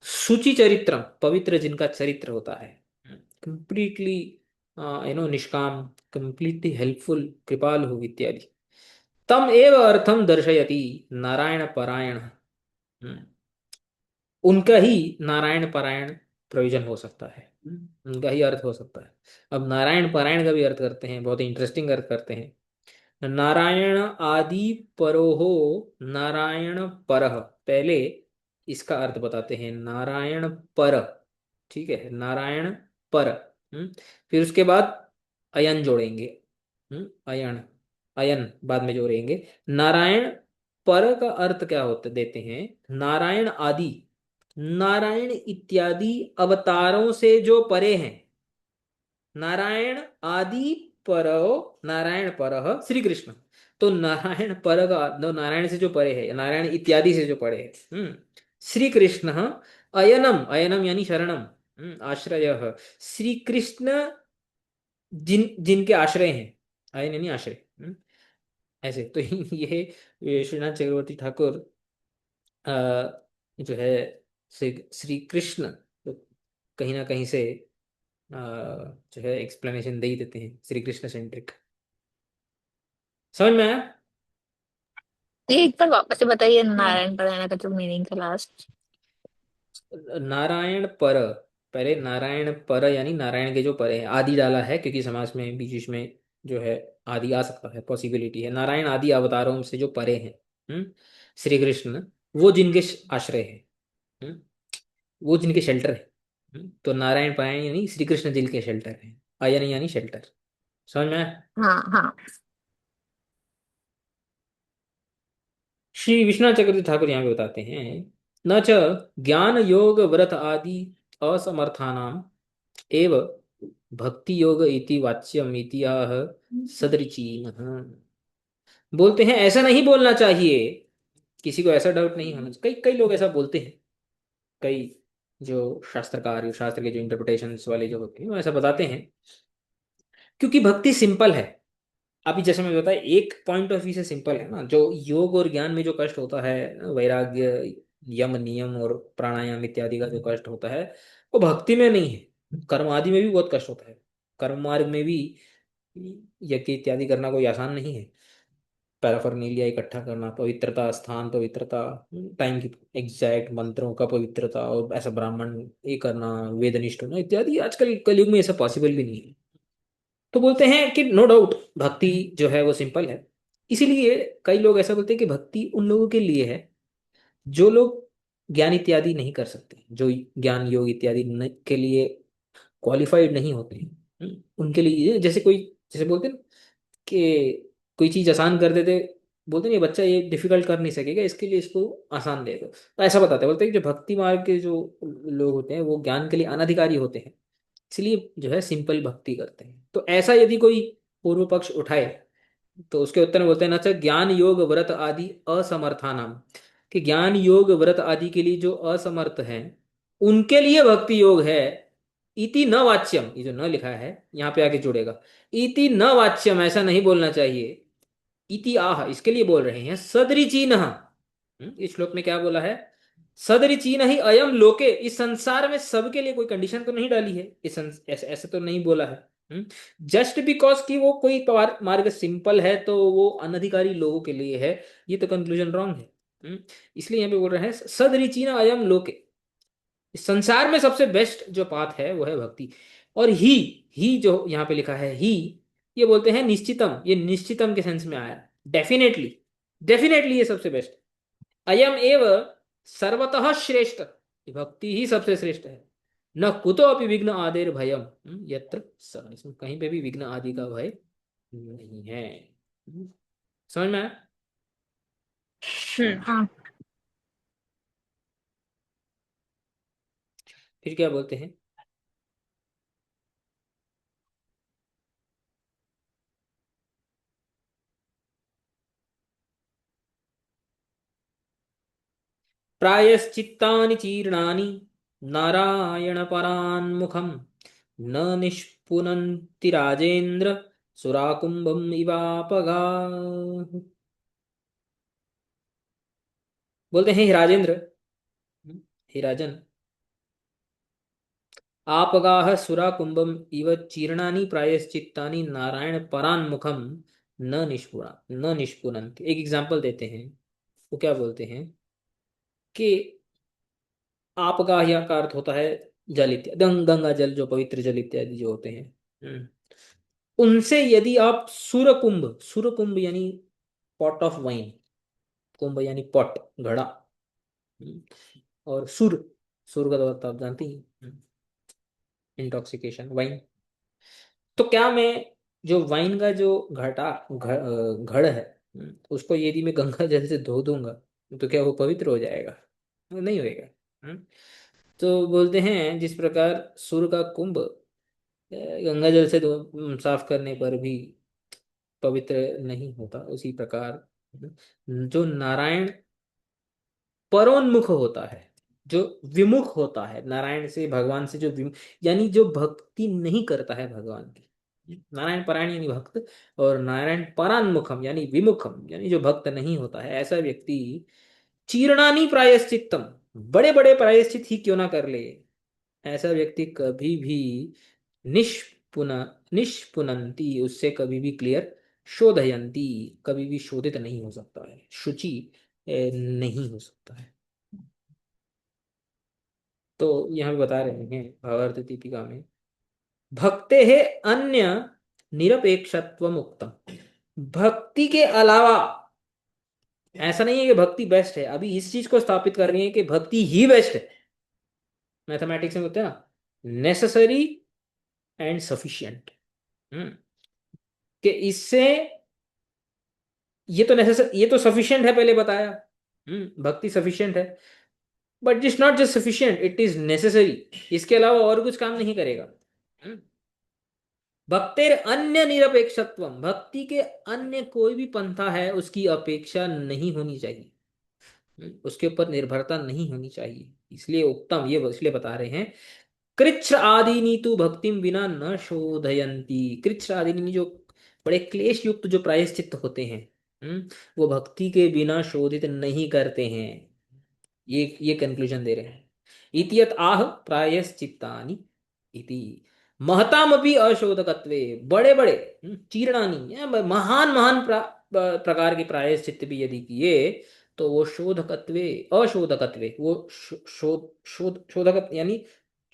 सुचि चरित्रम पवित्र जिनका चरित्र होता है, कंप्लीटली निष्काम, कंप्लीटली हेल्पफुल, कृपालु इत्यादि, तम एव अर्थम दर्शयति नारायण परायण। उनका ही नारायण परायण प्रयोजन हो सकता है, उनका ही अर्थ हो सकता है। अब नारायण परायण का भी अर्थ करते हैं, बहुत इंटरेस्टिंग अर्थ करते हैं। नारायण आदि परोहो, नारायण परह, पहले इसका अर्थ बताते हैं, नारायण पर, ठीक है, नारायण पर, फिर उसके बाद अयन जोड़ेंगे, अयन, अयन बाद में जोड़ेंगे। नारायण पर का अर्थ क्या होता देते हैं? नारायण आदि, नारायण इत्यादि अवतारों से जो परे हैं, नारायण आदि परो, नारायण परह श्री कृष्ण। तो नारायण पर का, नारायण से जो परे है, नारायण इत्यादि से जो परे है, श्री कृष्ण अयनम, अयनम यानी शरणम, आश्रय, श्री कृष्ण जिनके आश्रय हैं, अयन यानी आश्रय, ऐसे तो ये श्रीनाथ चक्रवर्ती ठाकुर जो है श्री कृष्ण, तो कहीं ना कहीं से जो है एक्सप्लेनेशन दे ही देते हैं, श्री कृष्ण सेंट्रिक। समझ में आया? ये एक बार वापस से बताइए नारायण परायण का जो मीनिंग था लास्ट। नारायण पर, पहले नारायण पर यानी नारायण के जो परे है, आदि डाला है क्योंकि समाज में बीच बीच में जो है आदि आ सकता है, पॉसिबिलिटी है। नारायण आदि अवतारों से जो परे हैं, श्री कृष्ण, वो जिनके आश्रय है, हम्म, वो जिनके शेल्टर है, तो नारायण पारायण यानी श्री कृष्ण जिनके शेल्टर है, अयन यानी शेल्टर। समझ में आया? हाँ हाँ। श्री विश्वनाथ चक्रवर्ती ठाकुर यहाँ पे बताते हैं, न च ज्ञान योग व्रत आदि असमर्थानाम एव भक्ति योग इति वाच्यम इति आह सदृचीन। बोलते हैं ऐसा नहीं बोलना चाहिए, किसी को ऐसा डाउट नहीं होना चाहिए, कई कई लोग ऐसा बोलते हैं, कई जो शास्त्रकार, शास्त्र के जो इंटरप्रिटेशंस वाले जो होते हैं वो ऐसा बताते हैं, क्योंकि भक्ति सिंपल है। अभी जैसे मैं बताया, एक पॉइंट ऑफ व्यू से सिंपल है ना, जो योग और ज्ञान में जो कष्ट होता है, वैराग्य, यम नियम और प्राणायाम इत्यादि का जो कष्ट होता है, वो भक्ति में नहीं है। कर्म आदि में भी बहुत कष्ट होता है, कर्म मार्ग में भी यज्ञ इत्यादि करना कोई आसान नहीं है, पैराफर्नेलिया इकट्ठा करना, पवित्रता, स्थान पवित्रता, टाइम की एग्जैक्ट, मंत्रों का पवित्रता, और ऐसा ब्राह्मण ये करना, वेदनिष्ठ होना इत्यादि, आजकल कलयुग में ऐसा पॉसिबल भी नहीं है। तो बोलते हैं कि नो डाउट भक्ति जो है वो सिंपल है, इसीलिए कई लोग ऐसा बोलते हैं कि भक्ति उन लोगों के लिए है जो लोग ज्ञान इत्यादि नहीं कर सकते, जो ज्ञान योग इत्यादि के लिए क्वालिफाइड नहीं होते हैं, उनके लिए, जैसे कोई, जैसे बोलते हैं ना कि कोई चीज आसान कर देते, बोलते हैं ये बच्चा ये डिफिकल्ट कर नहीं सकेगा, इसके लिए इसको आसान दे दो, तो ऐसा बताते हैं। बोलते हैं कि जो भक्ति मार्ग के जो लोग होते हैं वो ज्ञान के लिए अनधिकारी होते हैं, इसलिए जो है सिंपल भक्ति करते हैं। तो ऐसा यदि कोई पूर्व पक्ष उठाए, तो उसके उत्तर में बोलते हैं, अच्छा ज्ञान योग व्रत आदि असमर्थानाम, कि ज्ञान योग व्रत आदि के लिए जो असमर्थ हैं उनके लिए भक्ति योग है, इति न वाच्यम, ये जो न लिखा है यहाँ पे आके जुड़ेगा, इति न वाच्यम, ऐसा नहीं बोलना चाहिए, इति आह, इसके लिए बोल रहे हैं, सदरिचीन, इस श्लोक में क्या बोला है? सदरिचीन ही अयम लोके, इस संसार में सबके लिए कोई कंडीशन तो नहीं डाली है, ऐसे ऐसे तो नहीं बोला है, जस्ट बिकॉज कि वो कोई मार्ग सिंपल है तो वो अनधिकारी लोगों के लिए है, ये तो कंक्लूजन रॉन्ग है। इसलिए यहाँ पे बोल रहे हैं सदरिचीन अयम लोके, इस संसार में सबसे बेस्ट जो पाथ है वो है भक्ति। और ही जो यहाँ पे लिखा है ही, ये बोलते हैं निश्चितम, ये निश्चितम के सेंस में आया, डेफिनेटली, डेफिनेटली ये सबसे बेस्ट, अयम एव सर्वतः श्रेष्ठ, भक्ति ही सबसे श्रेष्ठ है। न कुतो अपि विघ्न आदेर भयम, यत्र स, इसमें कहीं पे भी विघ्न आदि का भय नहीं है। समझ में आया? हम्म। हाँ। फिर क्या बोलते हैं? प्रायश्चित्तानि चीर्णानि नारायण परान्मुखम न निष्पुनन्ति राजेन्द्र सुराकुंभम इवापगा। बोलते हैं, हे राजेंद्र, हे राजन, आपगाह सुराकुंभम इव चीर्णानि प्रायश्चित्तानि नारायण परान्मुखम न निष्पुनन्ति। एक एग्जांपल देते हैं। वो क्या बोलते हैं कि आपगाह्य का अर्थ होता है जल इत्यादि, गंगा जल, जो पवित्र जल इत्यादि जो होते हैं। उनसे यदि आप सुरकुंभ, सुरकुंभ यानी पॉट ऑफ वाइन, कुंभ यानी पॉट, घड़ा, हम्म, और सुर, सुर का तो अर्थ आप जानती हैं, इंटॉक्सिकेशन, वाइन। तो क्या मैं जो वाइन का जो घड़ है, उसको यदि मैं गंगा जल से धो दूंगा तो क्या वो पवित्र हो जाएगा? नहीं होएगा। हम्म। तो बोलते हैं जिस प्रकार सुर का कुंभ गंगा जल से साफ करने पर भी पवित्र नहीं होता, उसी प्रकार जो नारायण परोन्मुख होता है, जो विमुख होता है नारायण से, भगवान से जो विमुख, यानी जो भक्ति नहीं करता है भगवान की, नारायण परायण यानी भक्त, और नारायण परान्मुखम यानी विमुखम यानी जो भक्त नहीं होता है, ऐसा व्यक्ति चीर्णानी प्रायश्चित्तम, बड़े बड़े प्रायश्चित ही क्यों ना कर ले, ऐसा व्यक्ति कभी भी निष्पुन निष्पुनंती, उससे कभी भी क्लियर, शोधयंती, कभी भी शोधित नहीं हो सकता है, शुचि नहीं हो सकता है। तो यहाँ पे बता रहे हैं भावार्थ दीपिका में, भक्ते है अन्य निरपेक्षत्व मुक्तम, भक्ति के अलावा, ऐसा नहीं है कि भक्ति बेस्ट है, अभी इस चीज को स्थापित कर रही है कि भक्ति ही बेस्ट है। मैथमेटिक्स में होते हैं ना, नेसेसरी एंड सफिशिएंट, कि इससे, ये तो सफिशिएंट है, पहले बताया, भक्ति सफिशिएंट है, but it's not just sufficient, it is necessary, इसके अलावा और कुछ काम नहीं करेगा। भक्तेर अन्य निरपेक्षत्व, भक्ति के अन्य कोई भी पंथा है उसकी अपेक्षा नहीं होनी चाहिए, उसके ऊपर निर्भरता नहीं होनी चाहिए, इसलिए उत्तम, ये इसलिए बता रहे हैं, कृच्छ आदि तु भक्तिम बिना न शोधयंती, कृच्छ आदि जो बड़े क्लेश युक्त जो प्रायश्चित होते हैं, वो भक्ति के बिना शोधित नहीं करते हैं, ये कंक्लूजन दे रहे हैं। इतियत आह प्रायश्चित्तानि इति महतामपि अशोधकत्वे, बड़े बड़े चीर्णानि, महान महान प्रकार के प्रायश्चित्त भी यदि किए तो वो शोधकत्वे, अशोधकत्वे, वो शोधक यानी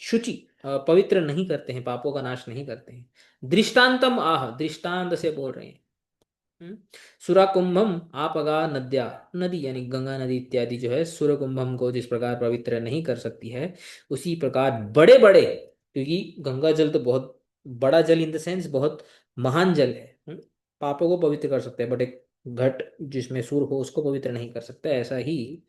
शुचि, पवित्र नहीं करते हैं, पापों का नाश नहीं करते हैं। दृष्टांतम आह, दृष्टांत से बोल रहे हैं। सुराकुंभम आपगा नद्या, नदी यानी गंगा नदी इत्यादि जो है, सुरकुंभम को जिस प्रकार पवित्र नहीं कर सकती है, उसी प्रकार बड़े बड़े, क्योंकि गंगा जल तो बहुत बड़ा जल इन द सेंस बहुत महान जल है, पापों को पवित्र कर सकते हैं, बट एक घट जिसमें सुर हो उसको पवित्र नहीं कर सकता, ऐसा ही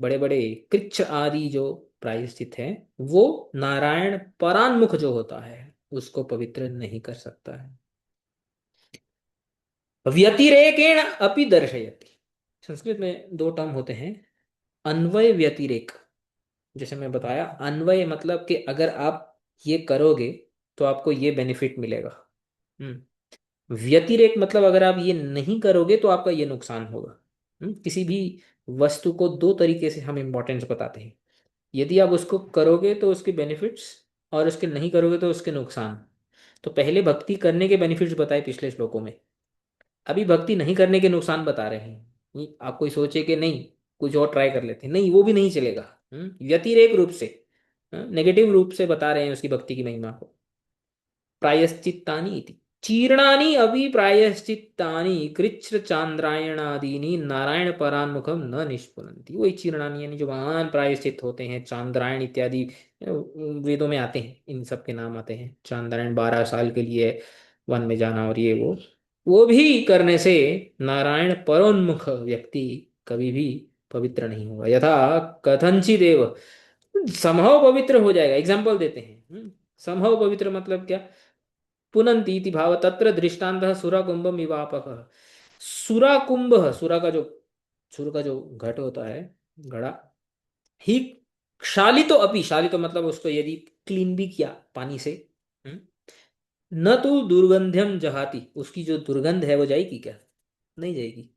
बड़े बड़े कृच्छ आदि जो प्रायश्चित है, वो नारायण परान्मुख जो होता है उसको पवित्र नहीं कर सकता है। व्यतिरेकेण अपि दर्शयति, संस्कृत में दो टर्म होते हैं, अन्वय व्यतिरेक। जैसे मैं बताया, अन्वय मतलब कि अगर आप ये करोगे तो आपको ये बेनिफिट मिलेगा। व्यतिरेक मतलब अगर आप ये नहीं करोगे तो आपका ये नुकसान होगा। किसी भी वस्तु को दो तरीके से हम इम्पोर्टेंस बताते हैं, यदि आप उसको करोगे तो उसके बेनिफिट्स, और उसके नहीं करोगे तो उसके नुकसान। तो पहले भक्ति करने के बेनिफिट्स बताए पिछले श्लोकों में, अभी भक्ति नहीं करने के नुकसान बता रहे हैं। आप कोई सोचे कि नहीं कुछ और ट्राई कर लेते हैं, नहीं, वो भी नहीं चलेगा। व्यतिरेक रूप से, नेगेटिव रूप से बता रहे हैं उसकी भक्ति की महिमा को। प्रायश्चित्तानि इति, चीर्णानि अभी प्रायश्चित्तानि कृच्छ्र चांद्रायणादीनि नारायण परान्मुखम न निष्पुनन्ति। वही चीर्णानि यानी जो महान प्रायश्चित होते हैं, चांद्रायण इत्यादि वेदों में आते हैं, इन सब के नाम आते हैं। चांद्रायण 12 साल के लिए वन में जाना, और ये वो भी करने से नारायण परोन्मुख व्यक्ति कभी भी पवित्र नहीं होगा। यथा कथंचिदेव, संभव पवित्र हो जाएगा। एग्जाम्पल देते हैं। संभव पवित्र मतलब क्या? पुनन्ति इति भाव तत्र दृष्टान्तः सुराकुंभम इवापकः। सुराकुंभ, सुर का जो घट होता है, घड़ा, ही क्षालितो अपि, क्षालितो मतलब उसको यदि क्लीन भी किया पानी से, हम्म, न तो दुर्गंध्यम जहाती, उसकी जो दुर्गंध है वो जाएगी क्या? नहीं जाएगी।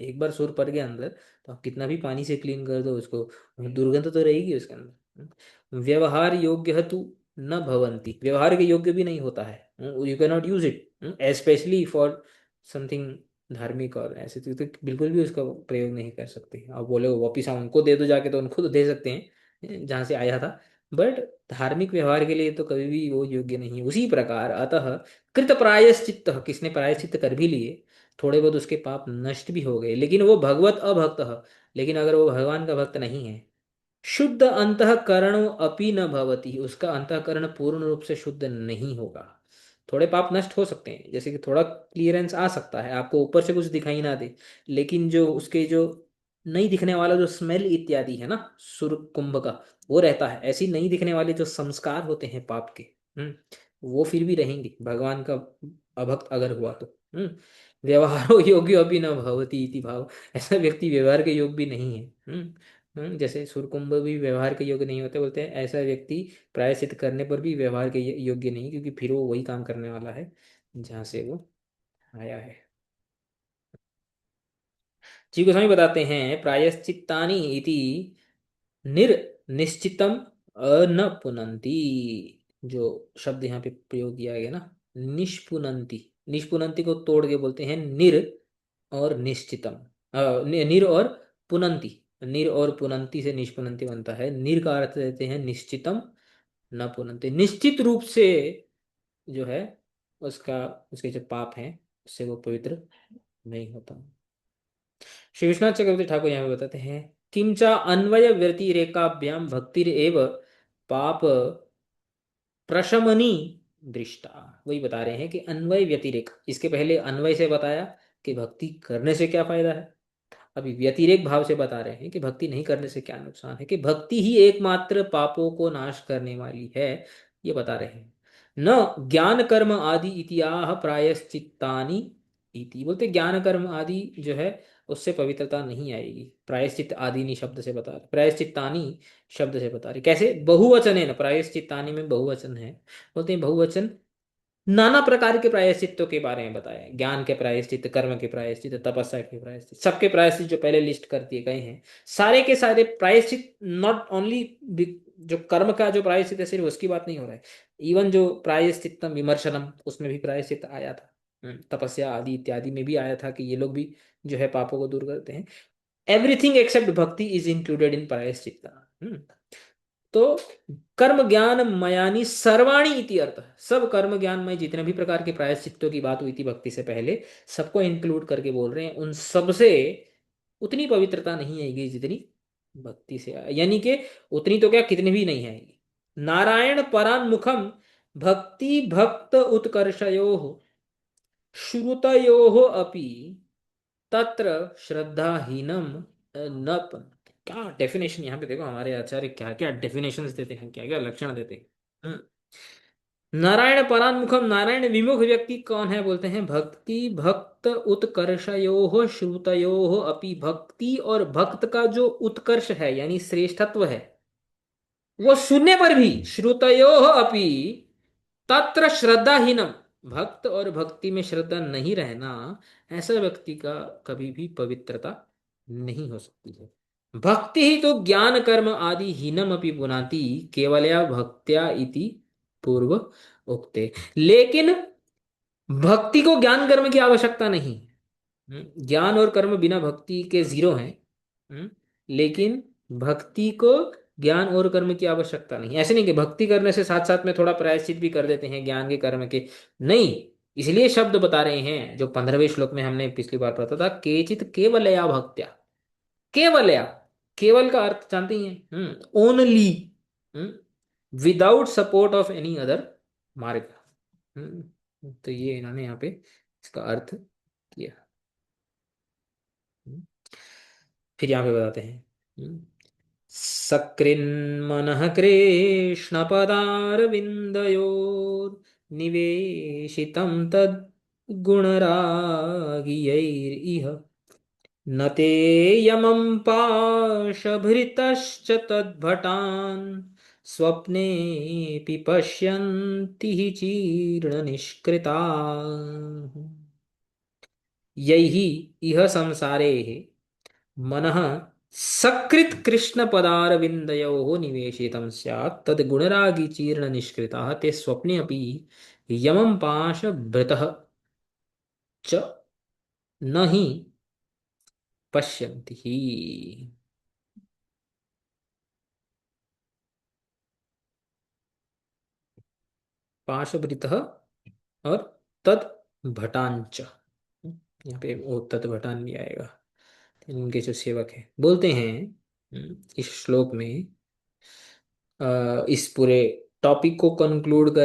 एक बार सुर पड़ गया अंदर, तो आप कितना भी पानी से क्लीन कर दो उसको, दुर्गंध तो रहेगी उसके अंदर। व्यवहार योग्य तो न भवंती, व्यवहार के योग्य भी नहीं होता है। You can not use it specially for something धार्मिक, और ऐसे तो बिल्कुल भी उसका प्रयोग नहीं कर सकते। आप बोले वापिस हम उनको दे दो जाके, तो उनको तो दे सकते हैं जहाँ से आया था, बट धार्मिक व्यवहार के लिए तो कभी भी वो योग्य नहीं है। उसी प्रकार अतः कृत प्रायश्चित्त, किसने प्रायश्चित्त कर भी लिए, थोड़े बहुत उसके पाप नष्ट भी हो गए, लेकिन वो भगवत अभक्त, लेकिन अगर वो भगवान का भक्त नहीं है, शुद्ध अंतःकरणो अपि न भवति, उसका अंतःकरण पूर्ण रूप से शुद्ध नहीं होगा। थोड़े पाप नष्ट हो सकते हैं, जैसे कि थोड़ा क्लियरेंस आ सकता है, आपको ऊपर से कुछ दिखाई ना दे, लेकिन जो उसके जो नहीं दिखने वाला जो स्मेल इत्यादि है ना सुर कुंभ का, वो रहता है। ऐसी नहीं दिखने वाले जो संस्कार होते हैं पाप के, वो फिर भी रहेंगे भगवान का अभक्त अगर हुआ तो। व्यवहारो योग्य अभी न भवती इति भाव, ऐसा व्यक्ति व्यवहार के योग भी नहीं है। जैसे सुरकुंभ भी व्यवहार के योग्य नहीं होते, बोलते हैं ऐसा व्यक्ति प्रायश्चित करने पर भी व्यवहार के योग्य नहीं, क्योंकि फिर वो वही काम करने वाला है जहाँ से वो आया है। जी गोस्वामी बताते हैं प्रायश्चित्तानि इति निश्चितम न पुनंती, जो शब्द यहाँ पे प्रयोग किया गया ना, निष्पुनंती, निष्पुनंती को तोड़ के बोलते हैं निर और निश्चितम। निर और पुनंती, निर और पुनंती से निष्पुनंती बनता है। निर का अर्थ देते हैं निश्चितम, न पुनंती, निश्चित रूप से जो है उसका, उसके जो पाप हैं उससे वो पवित्र नहीं होता। श्री विश्वनाथ चक्रवर्ती ठाकुर यहाँ पे बताते हैं किंचा अन्वय व्यतिरेकाभ्याम भक्तिर एव पाप प्रशमनी दृष्टा। वही बता रहे हैं कि अन्वय व्यतिरेक, इसके पहले अन्वय से बताया कि भक्ति करने से क्या फायदा है, अभी व्यतिरेक भाव से बता रहे हैं कि भक्ति नहीं करने से क्या नुकसान है, कि भक्ति ही एकमात्र पापों को नाश करने वाली है, ये बता रहे हैं। न ज्ञान कर्म आदि इतिहाह प्रायश्चित्तानि इति, बोलते ज्ञान कर्म आदि जो है उससे पवित्रता नहीं आएगी। प्रायश्चित आदि नहीं शब्द से बता रहे, प्रायश्चित्तानि शब्द से बता रहे। कैसे? बहुवचन है ना, प्रायश्चित्तानि में बहुवचन है, बोलते हैं बहुवचन। नाना प्रकार के प्रायश्चित्तों के बारे में बताया, ज्ञान के प्रायश्चित, कर्म के प्रायश्चित, तपस्या के प्रायश्चित, सबके प्रायश्चित जो पहले लिस्ट कर दिए गए हैं, सारे के सारे प्रायश्चित। नॉट ओनली जो कर्म का जो प्रायश्चित है सिर्फ उसकी बात नहीं हो रहा है, इवन जो प्रायश्चित्तम विमर्शनम उसमें भी प्रायश्चित आया था। तपस्या आदि इत्यादि में भी आया था कि ये लोग भी जो है पापों को दूर करते हैं। एवरीथिंग एक्सेप्ट भक्ति इज इंक्लूडेड इन प्रायश्चित्त। तो कर्म ज्ञान मयानी सर्वाणी इति अर्थ, सब कर्म ज्ञानमय जितने भी प्रकार के प्रायश्चित्तों की बात हुई थी भक्ति से पहले, सबको इंक्लूड करके बोल रहे हैं। उन सब से उतनी पवित्रता नहीं आएगी जितनी भक्ति से यानी कि उतनी तो क्या, कितनी भी नहीं आएगी। नारायण परान्मुखम भक्ति भक्त उत्कर्षयो श्रुतयो अपि तत्र श्रद्धाहीनम न क्या डेफिनेशन यहाँ पे देखो, हमारे आचार्य क्या क्या डेफिनेशंस देते हैं, क्या क्या लक्षण देते हैं। नारायण परान्मुखम, नारायण विमुख व्यक्ति कौन है? बोलते हैं भक्ति भक्त उत्कर्षयो श्रुतयो अपि, भक्ति और भक्त का जो उत्कर्ष है यानी श्रेष्ठत्व है, वो सुनने पर भी, श्रुतयो अपि तत्र श्रद्धाहीनम, भक्त और भक्ति में श्रद्धा नहीं रहना, ऐसा व्यक्ति का कभी भी पवित्रता नहीं हो सकती है। भक्ति ही तो ज्ञान कर्म आदि हीनम अपि पुनाति केवलया भक्त्या इति पूर्व उक्ते, लेकिन भक्ति को ज्ञान कर्म की आवश्यकता नहीं। ज्ञान और कर्म बिना भक्ति के जीरो हैं। लेकिन भक्ति को ज्ञान और कर्म की आवश्यकता नहीं। ऐसे नहीं कि भक्ति करने से साथ साथ में थोड़ा प्रायश्चित भी कर देते हैं ज्ञान के कर्म के, नहीं। इसलिए शब्द बता रहे हैं जो 15वें श्लोक में हमने पिछली बार पढ़ा था, केचित केवलया भक्त्या। केवलया, केवल का अर्थ जानते ही हैं, only, without support of any other मार्ग। तो ये इन्होंने यहाँ पे इसका अर्थ किया। हम्म, फिर यहाँ पे बताते हैं, सकृन्मनः कृष्णपदारविन्दयोर्निवेशितं तद् गुणरागियैरिह न ते यमं पाशभृतश्च तद्भटान् स्वप्नेऽपि पश्यन्ति हि जीर्णनिष्कृता यैः इह संसारे मनः सकृत् कृष्ण पदारविन्दयोः निवेशितं स्यात् तद् गुणरागी चीर्ण निष्कृताः ते स्वप्ने अपि यमं पाशभृतः च न हि पश्यन्ति ही। पाशभृतः और तद भटांच, यहाँ पे वो तद भटान भी आएगा। इनके जो सेवक हैं बोलते हैं, इस श्लोक में इस पूरे टॉपिक को कंक्लूड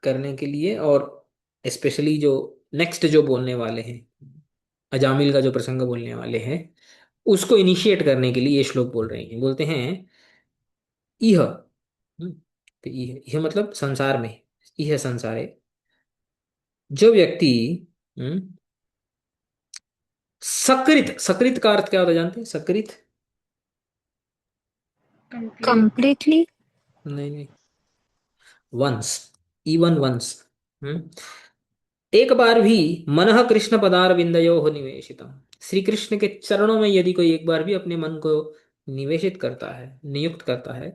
करने के लिए, और स्पेशली जो नेक्स्ट जो बोलने वाले हैं, अजामिल का जो प्रसंग बोलने वाले हैं, उसको इनिशिएट करने के लिए ये श्लोक बोल रहे हैं। बोलते हैं इह, तो इह मतलब संसार में, इह संसार है, जो व्यक्ति सकृत, सकृत का अर्थ क्या होता है जानते हैं? सकृत, कंप्लीट। कंप्लीटली। नहीं नहीं, वंस, इवन वंस, एक बार भी मनः कृष्ण पदार विंदयो हो निवेशितम, श्री कृष्ण के चरणों में यदि कोई एक बार भी अपने मन को निवेशित करता है, नियुक्त करता है,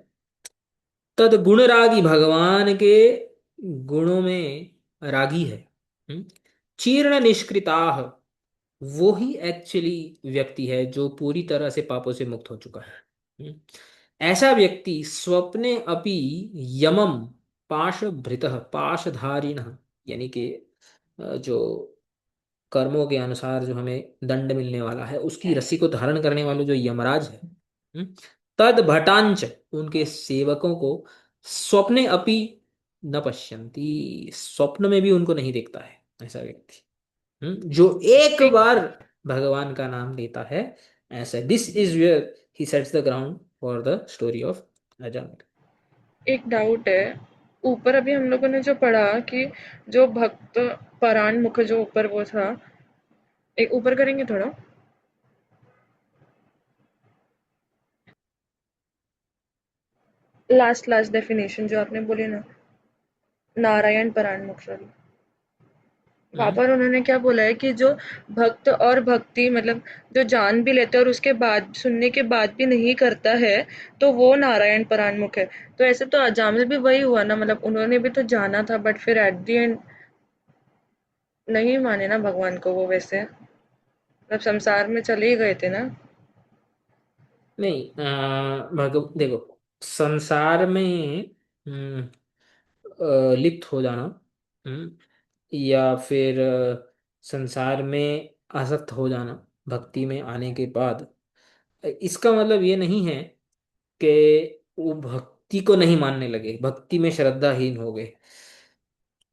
तद गुण रागी, भगवान के गुणों में रागी है, चीर्ण निष्कृताह, वो ही एक्चुअली व्यक्ति है जो पूरी तरह से पापों से मुक्त हो चुका है। ऐसा व्यक्ति स्वप्ने अपि यमम पाशभृतः, पाशधारिण, यानी कि जो कर्मों के अनुसार जो हमें दंड मिलने वाला है उसकी रस्सी को धारण करने वाले जो यमराज है, तद भटांच, उनके सेवकों को स्वप्ने अपि न पश्यन्ति, स्वप्न में भी उनको नहीं देखता है ऐसा व्यक्ति, जो एक एक बार भगवान का नाम लेता है। ऐसा, this is where he sets the ground for the story of Ajamil. एक डाउट है, ऊपर अभी हम लोगों ने जो पढ़ा कि जो भक्त परायण मुख जो ऊपर वो था, एक ऊपर करेंगे थोड़ा, लास्ट लास्ट डेफिनेशन जो आपने बोली ना, नारायण परायण मुख, सॉरी, वहां हम्म पर उन्होंने क्या बोला है कि जो भक्त और भक्ति मतलब जो जान भी लेता है और उसके बाद सुनने के बाद भी नहीं करता है, तो वो नारायण परायणमुख है। तो ऐसे तो अजामिल भी वही हुआ ना, मतलब उन्होंने भी तो जाना था बट फिर एट द एंड नहीं माने ना भगवान को, वो वैसे मतलब संसार में चले ही गए थे ना। नहीं, देखो, संसार में लिप्त हो जाना, या फिर संसार में आसक्त हो जाना भक्ति में आने के बाद, इसका मतलब ये नहीं है कि वो भक्ति को नहीं मानने लगे, भक्ति में श्रद्धाहीन हो गए।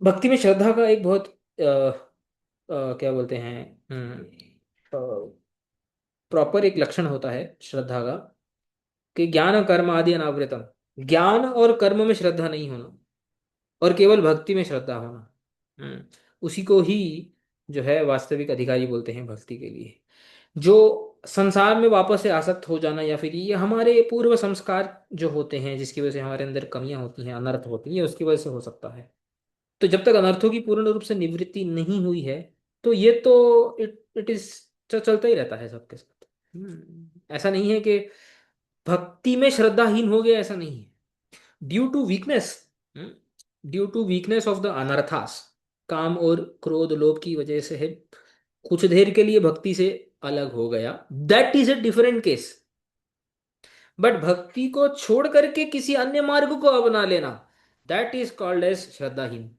भक्ति में श्रद्धा का एक बहुत क्या बोलते हैं, प्रॉपर एक लक्षण होता है श्रद्धा का, कि ज्ञान कर्म आदि अनावृतम, ज्ञान और कर्म में श्रद्धा नहीं होना और केवल भक्ति में श्रद्धा होना, उसी को ही जो है वास्तविक अधिकारी बोलते हैं भक्ति के लिए। जो संसार में वापस से आसक्त हो जाना, या फिर ये हमारे पूर्व संस्कार जो होते हैं जिसकी वजह से हमारे अंदर कमियां होती हैं, अनर्थ होती हैं, उसकी वजह से हो सकता है। तो जब तक अनर्थों की पूर्ण रूप से निवृत्ति नहीं हुई है, तो ये तो इट इट इज चलता ही रहता है सबके साथ। ऐसा नहीं है कि भक्ति में श्रद्धाहीन हो गया, ऐसा नहीं है। Due to weakness, due to weakness of the anarthas, काम और क्रोध लोभ की वजह से है, कुछ देर के लिए भक्ति से अलग हो गया, that is a different case. But भक्ति को छोड़ करके किसी अन्य मार्ग को अपना लेना, दैट इज कॉल्ड एज श्रद्धाहीन।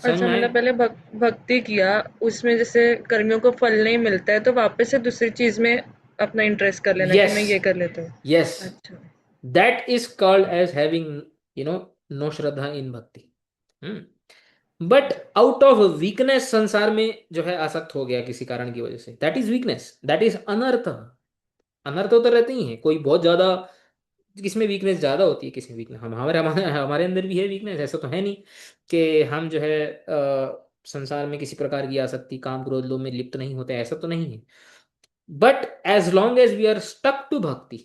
समझ अच्छा, में आए? मतलब पहले भक्ति किया, उसमें जैसे कर्मियों को फल नहीं मिलता है तो वापस से दूसरी चीज में अपना इंटरेस्ट कर लेना कि यस, मैं ये कर लेता हूँ। यस, अच्छा। That is called as having, you know, no shraddha in bhakti. But out of weakness संसार में जो है आसक्त हो गया किसी कारण की वजह से, that is weakness, that is अनर्थ। अनर्थ तो रहते ही हैं, कोई बहुत ज्यादा, किसमें वीकनेस ज्यादा होती है, किसमें वीकनेस, हम हमारे हमारे हमारे अंदर भी है वीकनेस, ऐसा तो है नहीं कि हम जो है संसार में किसी प्रकार की आसक्ति, काम क्रोध लोभ में लिप्त नहीं होते, ऐसा तो नहीं है। But as long as we are stuck to bhakti,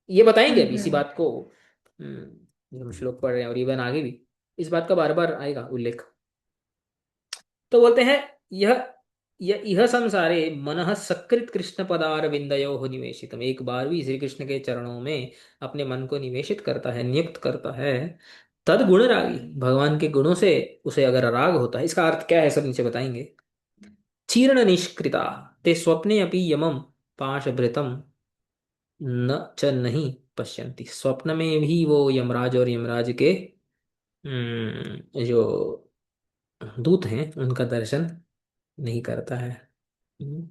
ये बताएंगे अभी इसी हम्म। बात को। जो हम श्लोक पढ़ रहे हैं और इवन आगे भी इस बात का बार बार आएगा उल्लेख। तो बोलते हैं, यह यह संसारे मनः सकृत कृष्ण पदार विंदयो हो निवेशितम, एक बार भी श्री कृष्ण के चरणों में अपने मन को निवेशित करता है, नियुक्त करता है, तद गुण रागी, भगवान के गुणों से उसे अगर राग होता है, इसका अर्थ क्या है सब नीचे बताएंगे। चीर्ण निष्कृता ते स्वप्ने अपि यमम पाशभृतम न च नहीं पश्यन्ति, स्वप्न में भी वो यमराज और यमराज के जो दूत हैं उनका दर्शन नहीं करता है। हम्म,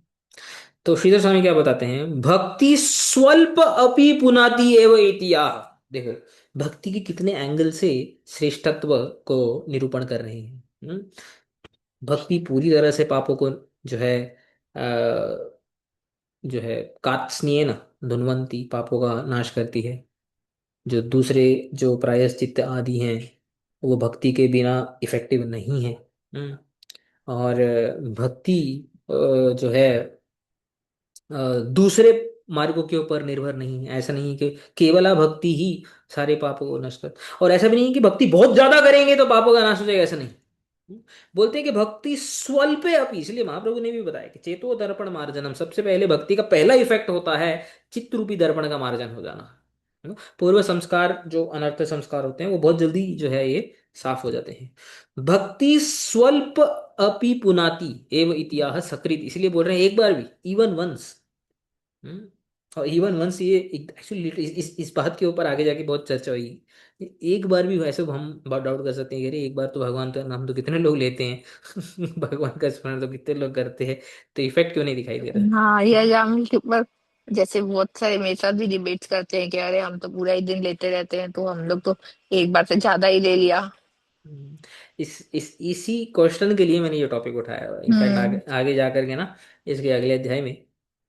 तो श्रीधर स्वामी क्या बताते हैं, भक्ति स्वल्प अपि पुनाति एव इतिया, देखो भक्ति के कितने एंगल से श्रेष्ठत्व को निरूपण कर रहे हैं। भक्ति पूरी तरह से पापों को जो है जो है कात्स्नियेन धुन्वंती, पापों का नाश करती है। जो दूसरे जो प्रायश्चित्त आदि हैं वो भक्ति के बिना इफेक्टिव नहीं है। और भक्ति जो है दूसरे मार्गों के ऊपर निर्भर नहीं है, ऐसा नहीं है कि केवला भक्ति ही सारे पापों को नष्ट कर, और ऐसा भी नहीं है कि भक्ति बहुत ज्यादा करेंगे तो पापों का नाश हो जाएगा, ऐसा नहीं। बोलते हैं कि भक्ति स्वल्पे अपि, इसलिए महाप्रभु ने भी बताया कि चेतो दर्पण मार्जनम, सबसे पहले भक्ति का पहला इफेक्ट होता है चित्त रूपी दर्पण का मार्जन हो जाना, है ना? पूर्व संस्कार जो अनर्थ संस्कार होते हैं वो बहुत जल्दी जो है ये साफ हो जाते हैं। भक्ति स्वल्प अपि पुनाति एव इतिहाह सकृत, इसलिए बोल रहे हैं एक बार भी, इवन वंस। हम्म और इवन वंस, ये एक्चुअली इस बात के ऊपर आगे जाके बहुत चर्चा हुई। एक बार भी ऐसे हम बहुत डाउट कर सकते हैं कि अरे एक बार तो भगवान का नाम तो कितने लोग लेते हैं भगवान का स्मरण तो कितने लोग करते हैं, तो इफेक्ट क्यों नहीं दिखाई दे रहा है? हाँ, ये अजामिल के ऊपर जैसे बहुत सारे मेरे साथ भी डिबेट्स करते हैं कि अरे हम तो पूरा ही दिन लेते रहते हैं, तो हम लोग तो एक बार से ज्यादा ही ले लिया। हम्म, इस इसी क्वेश्चन के लिए मैंने ये टॉपिक उठाया। इनफैक्ट आगे हम्म। आगे जा करके ना, इसके अगले अध्याय में,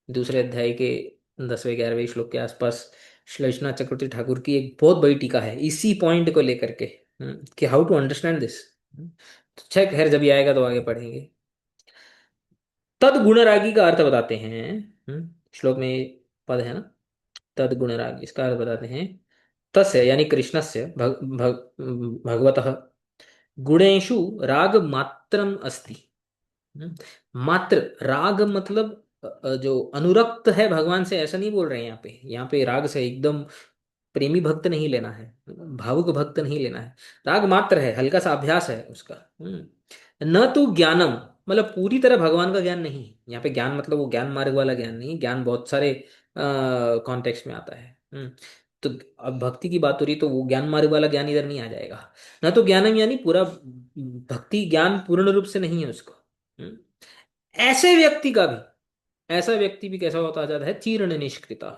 दूसरे अध्याय के 10वें 11वें श्लोक के आसपास श्लेषनाथ चक्रवर्ती ठाकुर की एक बहुत बड़ी टीका है इसी पॉइंट को लेकर के, कि हाउ टू अंडरस्टैंड दिस। तो अच्छा खैर जब ये आएगा तो आगे पढ़ेंगे। तद गुणरागी का अर्थ बताते हैं। श्लोक में पद है ना, तद गुणरागी, इसका अर्थ बताते हैं, तस्य यानी कृष्णस्य भगवतः गुणेषु राग मात्रम अस्ति। हम्म, मात्र, राग मतलब जो अनुरक्त है भगवान से, ऐसा नहीं बोल रहे हैं यहाँ पे, यहाँ पे राग से एकदम प्रेमी भक्त नहीं लेना है, भावुक भक्त नहीं लेना है, राग मात्र है, हल्का सा अभ्यास है उसका। न तो ज्ञानम, मतलब पूरी तरह भगवान का ज्ञान नहीं, यहाँ पे ज्ञान मतलब वो ज्ञान मार्ग वाला ज्ञान नहीं, ज्ञान बहुत सारे कॉन्टेक्स्ट में आता है। तो अब भक्ति की बात हो रही तो वो ज्ञान मार्ग वाला ज्ञान इधर नहीं आ जाएगा। न तो ज्ञानम यानी पूरा भक्ति ज्ञान पूर्ण रूप से नहीं है उसको। हम्म, ऐसे व्यक्ति का भी, ऐसा व्यक्ति भी कैसा होता जाता है, चीर्ण निष्कृता,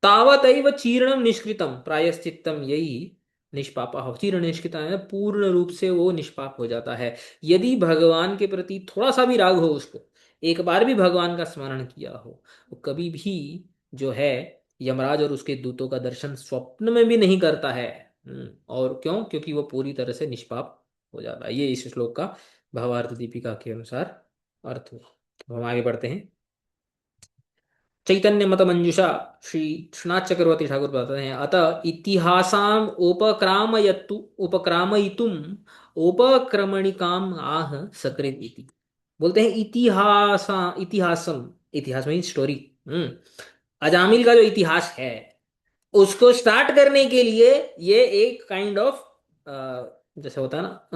तावतैव चीर्णम निष्कृतम प्रायश्चित्तम यही निष्पापा हो, चीर्ण निष्कृता है पूर्ण रूप से वो निष्पाप हो जाता है। यदि भगवान के प्रति थोड़ा सा भी राग हो उसको, एक बार भी भगवान का स्मरण किया हो, वो कभी भी जो है यमराज और उसके दूतों का दर्शन स्वप्न में भी नहीं करता है। और क्यों? क्योंकि वो पूरी तरह से निष्पाप हो जाता है। ये इस श्लोक का भावार्थ दीपिका के अनुसार अर्थ हुआ। तो हम आगे बढ़ते हैं। चैतन्य मत मंजुषा श्री श्रीनाथ चक्रवर्ती ठाकुर बताते हैं, अतः इतिहासाम उपक्रामयितुम उपक्रमणिकाम आह सकृत इति। बोलते हैं इतिहासम, इतिहास में स्टोरी, अजामिल का जो इतिहास है उसको स्टार्ट करने के लिए ये एक काइंड ऑफ जैसे होता है ना,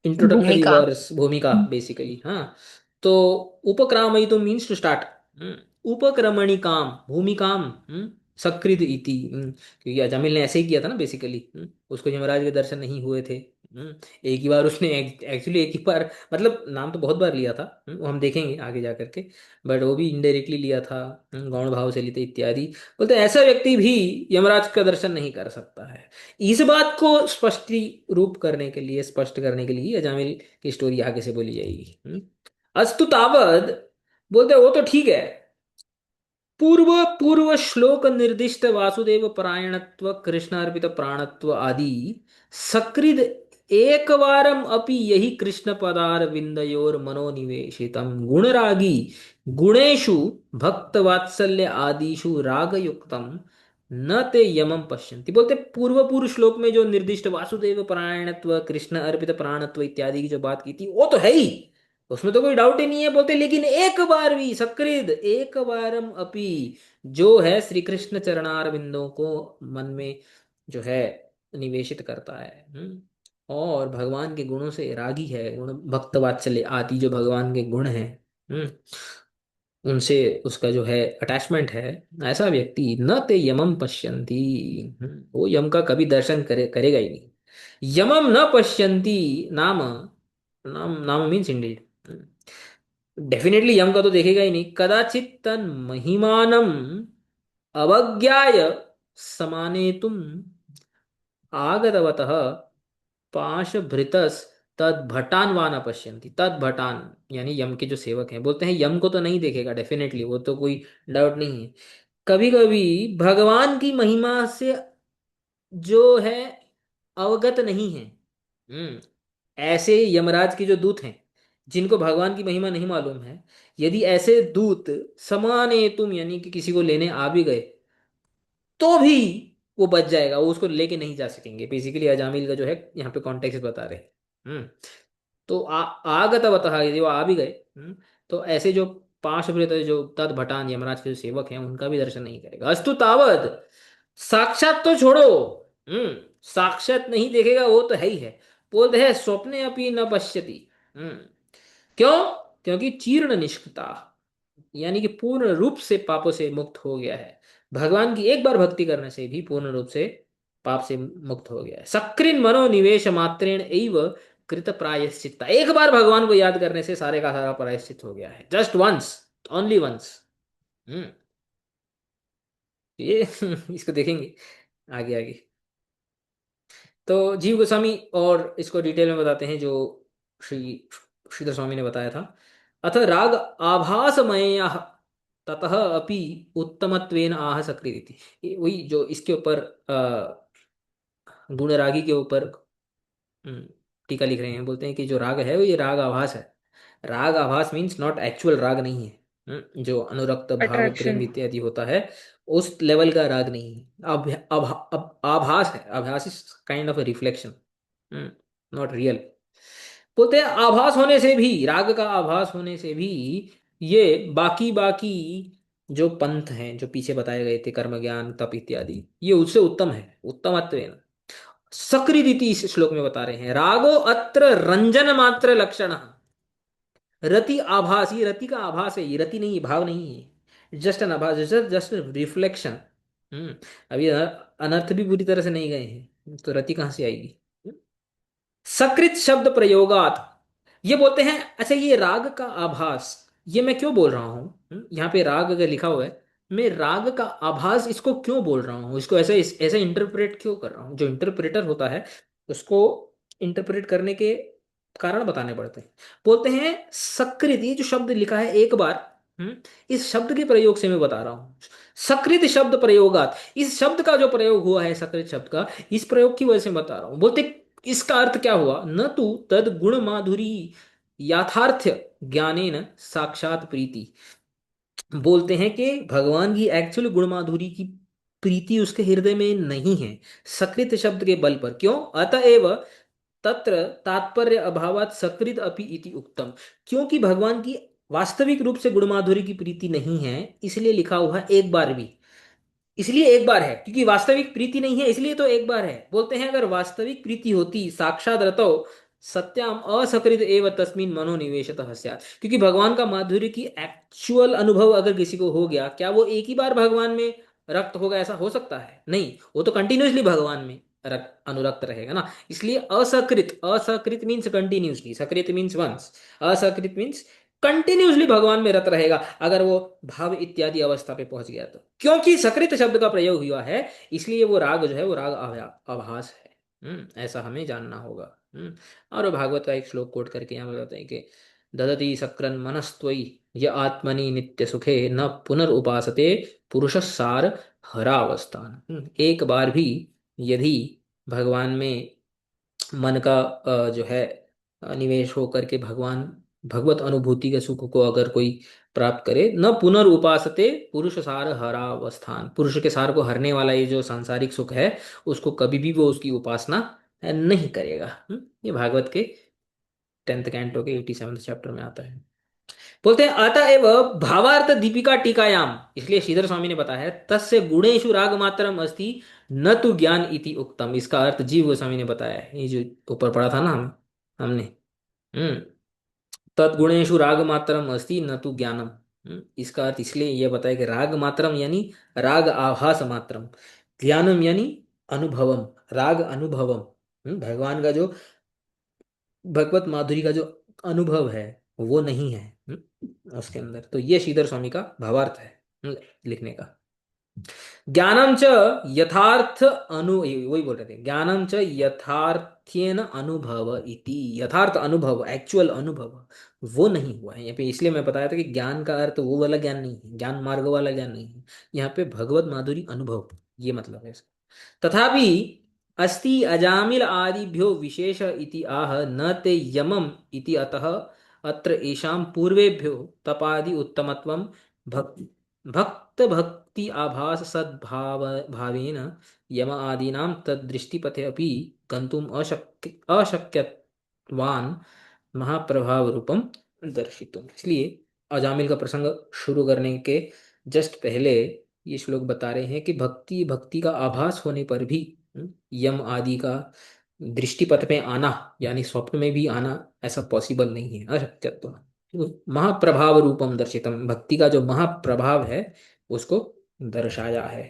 इंट्रोडक्टरी भूमिका। वर्स, भूमिका बेसिकली, हाँ। तो उपक्रामयितुम तो मीन्स टू स्टार्ट, उपक्रमणिकाम भूमिकाम, सकृत इति, क्योंकि अजामिल ने ऐसे ही किया था ना बेसिकली, उसको यमराज के दर्शन नहीं हुए थे। एक ही बार उसने एक्चुअली एक ही बार, मतलब नाम तो बहुत बार लिया था, वो हम देखेंगे आगे जा करके, बट वो भी इनडायरेक्टली लिया था, गौण भाव से लेते इत्यादि। बोलते ऐसा व्यक्ति भी यमराज का दर्शन नहीं कर सकता है। इस बात को स्पष्ट रूप करने के लिए, स्पष्ट करने के लिए अजामिल की स्टोरी आगे से बोली जाएगी। अस्तु तावद, बोलते वो तो ठीक है। पूर्व पूर्व श्लोक निर्दिष्ट वासुदेव परायणत्व कृष्ण अर्पित प्राणत्व आदि सकृद एक वारम अपि यही कृष्ण पदार विंदयोर मनोनिवेशितम गुणरागी गुणेषु भक्त वात्सल्य आदिषु राग युक्तम न ते यमम पश्यन्ति। बोलते पूर्व पूर्व श्लोक में जो निर्दिष्ट वासुदेव परायणत्व कृष्ण अर्पित प्राणत्व इत्यादि की जो बात की थी वो तो है ही, उसमें तो कोई डाउट ही नहीं है। बोलते लेकिन एक बार भी सकृद एक बारम अपि, जो है श्री कृष्ण चरणार बिंदों को मन में जो है निवेशित करता है, और भगवान के गुणों से रागी है, गुण भक्त वात्सल्य आदि जो भगवान के गुण हैं, हम्म, उनसे उसका जो है अटैचमेंट है, ऐसा व्यक्ति न ते यमम पश्यन्ति, वो यम का कभी दर्शन करेगा ही नहीं। यमम न पश्यन्ति नाम, नाम नाम मीन्स इंडीड, डेफिनेटली यम का तो देखेगा ही नहीं। कदाचित तन महिमानम अवज्ञाय समानेतुम आगतवतः पाशभृतस तद भटान वाना पश्यन्ति। तद भटान यानी यम के जो सेवक हैं, बोलते हैं यम को तो नहीं देखेगा डेफिनेटली, वो तो कोई डाउट नहीं है। कभी कभी भगवान की महिमा से जो है अवगत नहीं है, ऐसे यमराज के जो दूत हैं जिनको भगवान की महिमा नहीं मालूम है, यदि ऐसे दूत समाने तुम यानी कि किसी को लेने आ भी गए तो भी वो बच जाएगा, वो उसको लेके नहीं जा सकेंगे। बेसिकली अजामिल का जो है यहाँ पे कॉन्टेक्स्ट बता रहे हैं। तो आगत बता, यदि वो आ भी गए, तो ऐसे जो पांच वृत जो तद भटान यमराज के जो सेवक हैं उनका भी दर्शन नहीं करेगा। अस्तु तावद, साक्षात तो छोड़ो, साक्षात नहीं देखेगा वो तो है ही है। बोलते हैं स्वप्ने अपनी न पश्यति। हम्म क्यों? क्योंकि चीर्ण निष्ठता, यानी कि पूर्ण रूप से पापों से मुक्त हो गया है। भगवान की एक बार भक्ति करने से भी पूर्ण रूप से पाप से मुक्त हो गया है। सक्रिन मनोनिवेश मात्रेण एव कृत प्रायश्चित्ता, एक बार भगवान को याद करने से सारे का सारा प्रायश्चित हो गया है। Just once, only once. Hmm ये इसको देखेंगे आगे आगे। तो जीव गोस्वामी और इसको डिटेल में बताते हैं जो श्री श्रीधर स्वामी ने बताया था। अथ राग आभासमय ततः अपि उत्तमत्वेन आह सकृति, वही जो इसके ऊपर गुणरागी के ऊपर टीका लिख रहे हैं। बोलते हैं कि जो राग है वो ये राग आभास है। राग आभास मीन्स नॉट एक्चुअल राग नहीं है, जो अनुरक्त भाव प्रेम अट्रैक्शन। इत्यादि होता है उस लेवल का राग नहीं है। अब आभास है, आभास is kind of a reflection, not real. बोलते हैं आभास होने से भी, राग का आभास होने से भी ये बाकी बाकी जो पंथ हैं जो पीछे बताए गए थे, कर्म ज्ञान तप इत्यादि, ये उससे उत्तम है। उत्तमत्वेन सकृदिति इस श्लोक में बता रहे हैं। रागो अत्र रंजन मात्र लक्षण, रति आभास, ये रति का आभास है, ये रति नहीं है, भाव नहीं है, जस्ट एन आभास, जस्ट जस्ट रिफ्लेक्शन। अभी अनर्थ भी पूरी तरह से नहीं गए हैं, तो रति कहाँ से आएगी? सकृत शब्द प्रयोगात, ये बोलते हैं अच्छा ये राग का आभास, ये मैं क्यों बोल रहा हूँ, यहाँ पे राग अगर लिखा हुआ है, मैं राग का आभास इसको क्यों बोल रहा हूँ, इसको ऐसे ऐसे इंटरप्रेट क्यों कर रहा हूँ? जो इंटरप्रेटर होता है उसको इंटरप्रेट करने के कारण बताने पड़ते हैं। बोलते हैं सकृत, ये जो शब्द लिखा है एक बार, इस शब्द के प्रयोग से मैं बता रहा हूँ। सकृत शब्द प्रयोगात, इस शब्द का जो प्रयोग हुआ है सकृत शब्द का, इस प्रयोग की वजह से बता रहा हूँ। बोलते इसका अर्थ क्या हुआ? न तू तद गुण माधुरी याथार्थ ज्ञानेन साक्षात प्रीति, बोलते हैं कि भगवान की एक्चुअल गुण माधुरी की प्रीति उसके हृदय में नहीं है सकृत शब्द के बल पर। क्यों? अतएव तत्र तात्पर्य अभावात सकृत अपि इति उक्तम, क्योंकि भगवान की वास्तविक रूप से गुण माधुरी की प्रीति नहीं है, इसलिए लिखा हुआ है एक बार भी। इसलिए एक बार है क्योंकि वास्तविक प्रीति नहीं है, इसलिए तो एक बार है। बोलते हैं अगर वास्तविक प्रीति होती साक्षात रतो सत्याम असकृत एव तस्मिन मनोनिवेशतः स्यात्, क्योंकि भगवान का माधुर्य की एक्चुअल अनुभव अगर किसी को हो गया, क्या वो एक ही बार भगवान में रक्त होगा? ऐसा हो सकता है? नहीं, वो तो कंटिन्यूअसली भगवान में अनुरक्त रहेगा ना। इसलिए asakrit, asakrit means continuously, sakrit means once, asakrit means continuously भगवान में रत रहेगा अगर वो भाव इत्यादि अवस्था पे पहुंच गया तो। क्योंकि सकृत शब्द का प्रयोग हुआ है इसलिए वो राग जो है वो राग आभास है। ऐसा हमें जानना होगा। और वो भागवत का एक श्लोक कोट करके यहाँ बताते हैं कि ददति सक्रन मनस्त्वयि य आत्मनि नित्य सुखे न पुनरुपासते पुरुष सार हरावस्थान। एक बार भी यदि भगवान में मन का जो है निवेश होकर के भगवान भगवत अनुभूति के सुख को अगर कोई प्राप्त करे, न पुनर्उपासते पुरुष सार हरावस्थान, पुरुष के सार को हरने वाला ये जो सांसारिक सुख है उसको कभी भी वो उसकी उपासना नहीं करेगा। ये भागवत के 10th कैंटो के 87 चैप्टर में आता है। बोलते हैं अतएव भावार्थ दीपिका टीकायाम, इसलिए श्रीधर स्वामी ने बताया तस्य गुणेषु राग मात्रम अस्ति न तो ज्ञान इति उक्तम। इसका अर्थ जीव गोस्वामी ने बताया है, ये जो ऊपर पढ़ा था ना हमने। हम्म तद्गुणेषु राग मात्रम अस्ति न तो ज्ञानम। इसका अर्थ इसलिए यह बताया कि राग मात्रम यानी राग आभास मात्रम, ज्ञानम यानी अनुभवम, राग अनुभवम। भगवान का जो भगवत माधुरी का जो अनुभव है वो नहीं है उसके अंदर। तो ये श्रीधर स्वामी का भावार्थ है लिखने का। ज्ञानम च यथार्थ वही बोल रहे थे, ज्ञानम च यथार्थ्येन अनुभव इति, यथार्थ अनुभव, एक्चुअल अनुभव वो नहीं हुआ है यहाँ पे। इसलिए मैं बताया था कि ज्ञान का अर्थ वो वाला ज्ञान नहीं है, ज्ञान मार्ग वाला ज्ञान नहीं है, यहाँ पे भगवत माधुरी अनुभव, ये मतलब है इसका। तथापि अस्ति अजामिल आदिभ्यो विशेष इति आह न ते यमम इति अतः अत्र एषां पूर्वेभ्यो तपादि उत्तमत्वं भक्ति भक्त भक्ति आभास सद्भाव भावेन यम आदीनां तद्दृष्टिपथे अपि गंतुम अशक्यवान महाप्रभाव रूपम दर्शितुम। इसलिए अजामिल का प्रसंग शुरू करने के जस्ट पहले ये श्लोक बता रहे हैं कि भक्ति भक्ति का आभास होने पर भी यम आदि का दृष्टिपथ में आना यानी स्वप्न में भी आना ऐसा पॉसिबल नहीं है, अशक्यत्व। महाप्रभाव रूपम दर्शितम, भक्ति का जो महाप्रभाव है उसको दर्शाया है।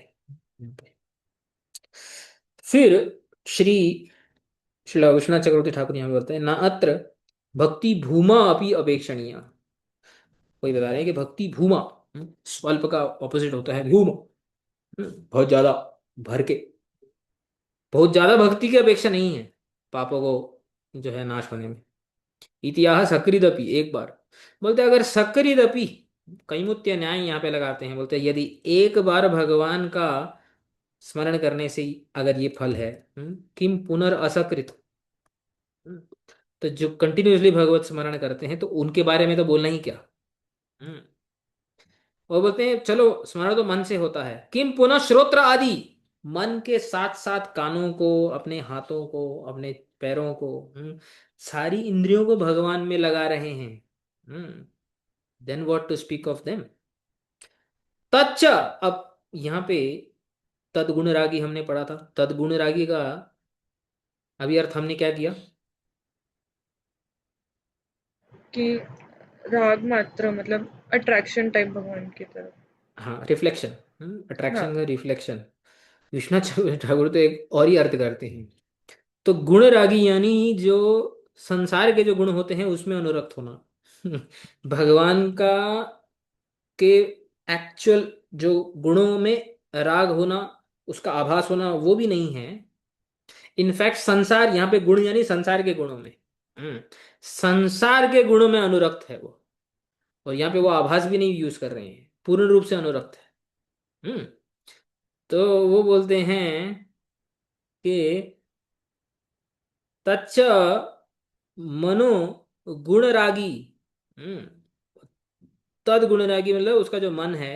फिर श्री श्री विश्वनाथ चक्रवर्ती ठाकुर यहाँ पे बोलते हैं ना अत्र भक्ति भूमा अपनी अपेक्षणीय। वही बता रहे हैं कि भक्ति भूमा, स्वल्प का ऑपोजिट होता है भूमा, बहुत ज्यादा भर के, बहुत ज्यादा भक्ति की अपेक्षा नहीं है पापों को जो है नाश होने में। इतिहास सकृदपि, एक बार बोलते हैं अगर सकृदपि, कैमुत्य न्याय यहाँ पे लगाते हैं, बोलते हैं यदि एक बार भगवान का स्मरण करने से ही अगर ये फल है, किम पुनर असकृत, तो जो कंटिन्यूसली भगवत स्मरण करते हैं तो उनके बारे में तो बोलना ही क्या। हम्म और बोलते हैं चलो स्मरण तो मन से होता है, किम पुनः श्रोत्र आदि, मन के साथ साथ कानों को, अपने हाथों को, अपने पैरों को, सारी इंद्रियों को भगवान में लगा रहे हैं, then what to speak of them. तच्च, अब यहाँ पे तदगुण रागी हमने पढ़ा था, तदगुण रागी का अभी अर्थ हमने क्या किया कि राग मात्र मतलब अट्रैक्शन टाइप भगवान की तरफ। हाँ रिफ्लेक्शन, हाँ, अट्रैक्शन का रिफ्लेक्शन। विश्वनाथ ठाकुर तो एक और ही अर्थ करते हैं। तो गुण रागी यानी जो संसार के जो गुण होते हैं उसमें अनुरक्त होना भगवान का के एक्चुअल जो गुणों में राग होना, उसका आभास होना वो भी नहीं है। इनफैक्ट संसार, यहाँ पे गुण यानी संसार के गुणों में, संसार के गुणों में अनुरक्त है वो। और यहाँ पे वो आभास भी नहीं यूज कर रहे हैं, पूर्ण रूप से अनुरक्त है। तो वो बोलते हैं कि तच्च मनो गुणरागी, हम्म तद गुणरागी मतलब उसका जो मन है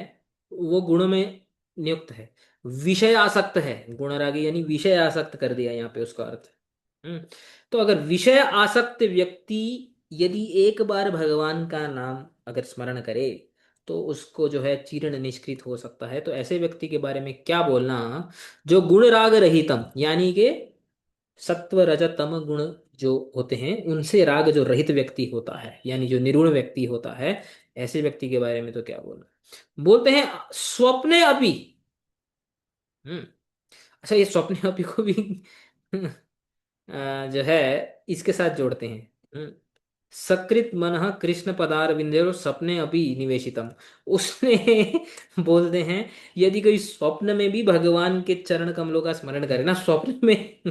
वो गुणों में नियुक्त है, विषय आसक्त है। गुणरागी यानी विषय आसक्त कर दिया यहाँ पे उसका अर्थ। हम्म तो अगर विषय आसक्त व्यक्ति यदि एक बार भगवान का नाम अगर स्मरण करे तो उसको जो है चीर्ण निष्कृत हो सकता है। तो ऐसे व्यक्ति के बारे में क्या बोलना, जो गुण राग रहितम यानी कि सत्व रजत तम गुण जो होते हैं उनसे राग जो रहित व्यक्ति होता है यानी जो निर्गुण व्यक्ति होता है, ऐसे व्यक्ति के बारे में तो क्या बोलना। बोलते हैं स्वप्ने अपि। हम्म अच्छा, ये स्वप्ने अपि को भी जो है इसके साथ जोड़ते हैं। सकृत मनः कृष्ण पदार विंदेरो सपने अभी निवेशितम। उसने बोलते हैं यदि कोई स्वप्न में भी भगवान के चरण कमलों का स्मरण करे ना स्वप्न में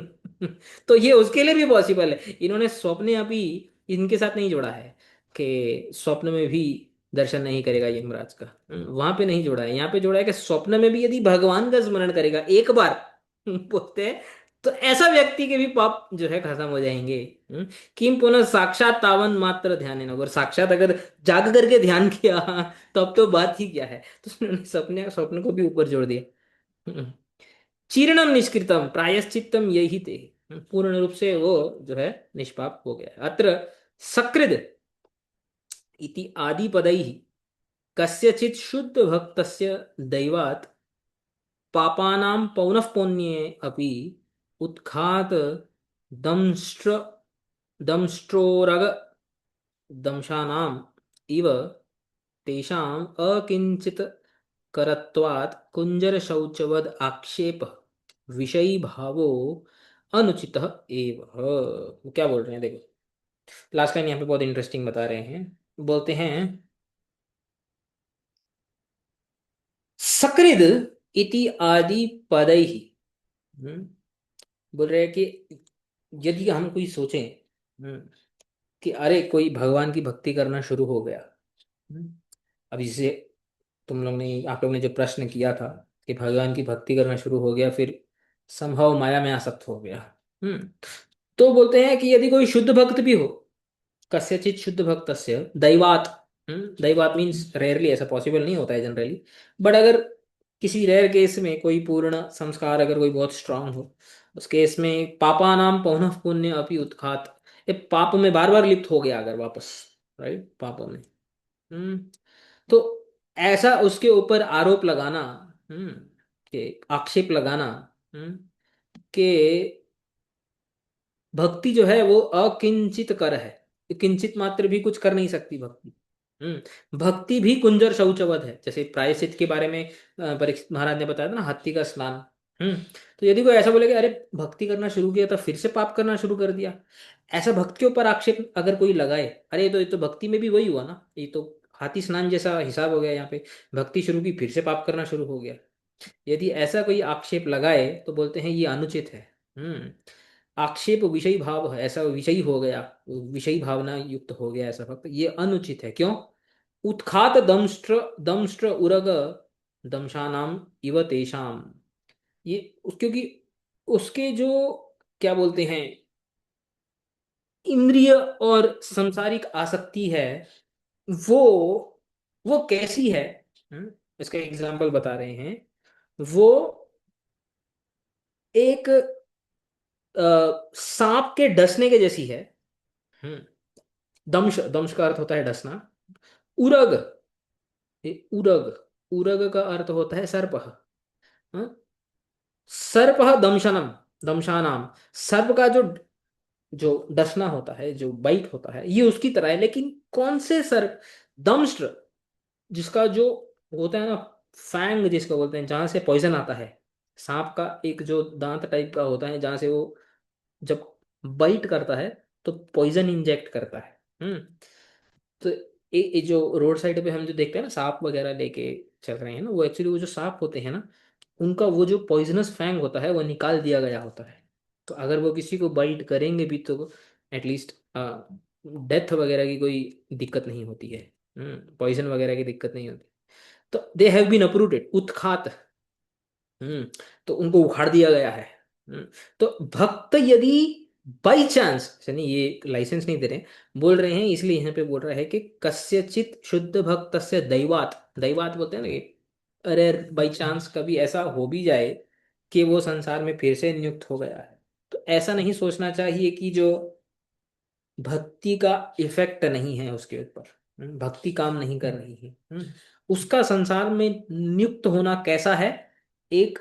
तो ये उसके लिए भी पॉसिबल है। इन्होंने स्वप्ने अभी इनके साथ नहीं जोड़ा है कि स्वप्न में भी दर्शन नहीं करेगा यमराज का। वहां पे नहीं जोड़ा है, यहाँ पे जोड़ा है कि स्वप्न में भी यदि भगवान का स्मरण करेगा एक बार बोलते हैं तो ऐसा व्यक्ति के भी पाप जो है खत्म हो जाएंगे। किम पुनः साक्षात तावन मात्र ध्यान है, अगर साक्षात अगर जाग करके ध्यान किया तो अब तो बात ही क्या है। तो उन्होंने सपने स्वप्न को भी ऊपर जोड़ दिया। हम्म। चीर्णम निष्कृतम प्रायश्चित्तम यही थे। पूर्ण रूप से वो जो है निष्पाप हो गया। अत्र सकृद इति आदि पदैहि कस्यचित् शुद्ध भक्तस्य दैवात् पापानां पौनःपुन्ये अपि उत्खात दंष्ट्र दंष्ट्रोरग दंशानाम इव तेषाम् अकिंचित करत्वात् कुंजर शौचवद आक्षेप विषयी भावो अनुचित एव। वो क्या बोल रहे हैं देखो, लास्ट लाइन यहाँ पे बहुत इंटरेस्टिंग बता रहे हैं। बोलते हैं सकृद इति आदि पदैहि। हम्म, बोल रहे हैं कि यदि हम कोई सोचें कि अरे कोई भगवान की भक्ति करना शुरू हो गया। हम्म, अब इसे आप लोग ने जो प्रश्न किया था कि भगवान की भक्ति करना शुरू हो गया फिर संभव माया में आसक्त हो गया। हम्म तो बोलते हैं कि यदि कोई शुद्ध भक्त भी हो, कस्यचित शुद्ध भक्तस्य दैवात। दैवात मीन्स रेयरली, ऐसा पॉसिबल नहीं होता है जनरली, बट अगर किसी रेयर केस में कोई पूर्ण संस्कार अगर कोई बहुत स्ट्रांग हो, उस केस में पापा नाम पौनः पुण्य अपि उत्खात, ये पाप में बार बार लिप्त हो गया अगर वापस, राइट, पापों में। हम्म तो ऐसा उसके ऊपर आरोप लगाना, हम्म कि आक्षेप लगाना, हम्म कि भक्ति जो है वो अकिंचित कर है, किंचित मात्र भी कुछ कर नहीं सकती भक्ति। भक्ति भी कुंजर शौचवध है, जैसे प्रायश्चित के बारे में परीक्षित महाराज ने बताया था ना, हाथी का स्नान। हम्म तो यदि कोई ऐसा बोलेगा अरे भक्ति करना शुरू किया था फिर से पाप करना शुरू कर दिया, ऐसा भक्त के ऊपर आक्षेप अगर कोई लगाए, अरे ये तो भक्ति में भी वही हुआ ना, ये तो हाथी स्नान जैसा हिसाब हो गया यहाँ पे, भक्ति शुरू की फिर से पाप करना शुरू हो गया। यदि ऐसा कोई आक्षेप लगाए तो बोलते हैं ये अनुचित है। हम्म आक्षेप विषयी भाव है, ऐसा विषयी हो गया, विषयी भावना युक्त हो गया ऐसा भक्त, ये अनुचित है। क्यों? उत्खात दंष्ट्र दंष्ट्र उरग दंशानाम इव तेषाम। ये क्योंकि उसके जो क्या बोलते हैं इंद्रिय और सांसारिक आसक्ति है, वो वो कैसी है। हम्म, इसका एग्जाम्पल बता रहे हैं। वो एक सांप के डसने के जैसी है। हम्म दंश, दंश का अर्थ होता है डसना। उरग, ये उरग, उरग का अर्थ होता है सर्प। हाँ? सर्प दंशनम, दंशानाम, सर्प का जो जो डसना होता है, जो बाइट होता है, ये उसकी तरह है, लेकिन कौन से सर्प? दंष्ट्र, जिसका जो होता है ना फैंग जिसको बोलते हैं, जहां से पॉइजन आता है। सांप का एक जो दांत टाइप का होता है जहां से वो जब बाइट करता है तो पॉइजन इंजेक्ट करता है। तो ये जो रोड साइड पे हम जो देखते हैं ना सांप वगैरह लेके चल रहे हैं ना, वो एक्चुअली वो जो सांप होते हैं ना, उनका वो जो पॉइजनस फैंग होता है वो निकाल दिया गया होता है। तो अगर वो किसी को बाइट करेंगे भी तो एटलीस्ट डेथ वगैरह की कोई दिक्कत नहीं होती है। पॉइजन वगैरह की दिक्कत नहीं होती। तो दे हैव बीन अप्रूटेड, उत्खात। हम्म तो उनको उखाड़ दिया गया है। हम्म तो भक्त यदि बाई चांस, यानी ये लाइसेंस नहीं दे रहे, बोल रहे हैं इसलिए यहाँ पे बोल रहा है कि कस्यचित शुद्ध भक्त से दैवात, दैवात बोलते हैं ना कि अरे बाई चांस कभी ऐसा हो भी जाए कि वो संसार में फिर से नियुक्त हो गया है, तो ऐसा नहीं सोचना चाहिए कि जो भक्ति का इफेक्ट नहीं है उसके ऊपर, भक्ति काम नहीं कर रही है। उसका संसार में नियुक्त होना कैसा है, एक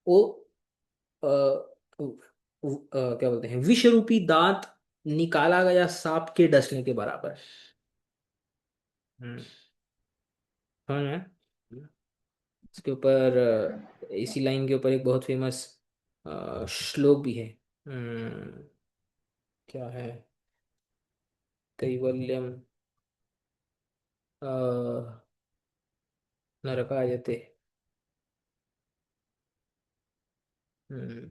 वो क्या बोलते हैं विष रूपी दांत निकाला गया सांप के डसने के बराबर है। हम्म समझ में आया? इसके ऊपर इसी लाइन के ऊपर एक बहुत फेमस श्लोक भी है। हम्म, क्या है? कैवल्यम नरकायते। हम्म,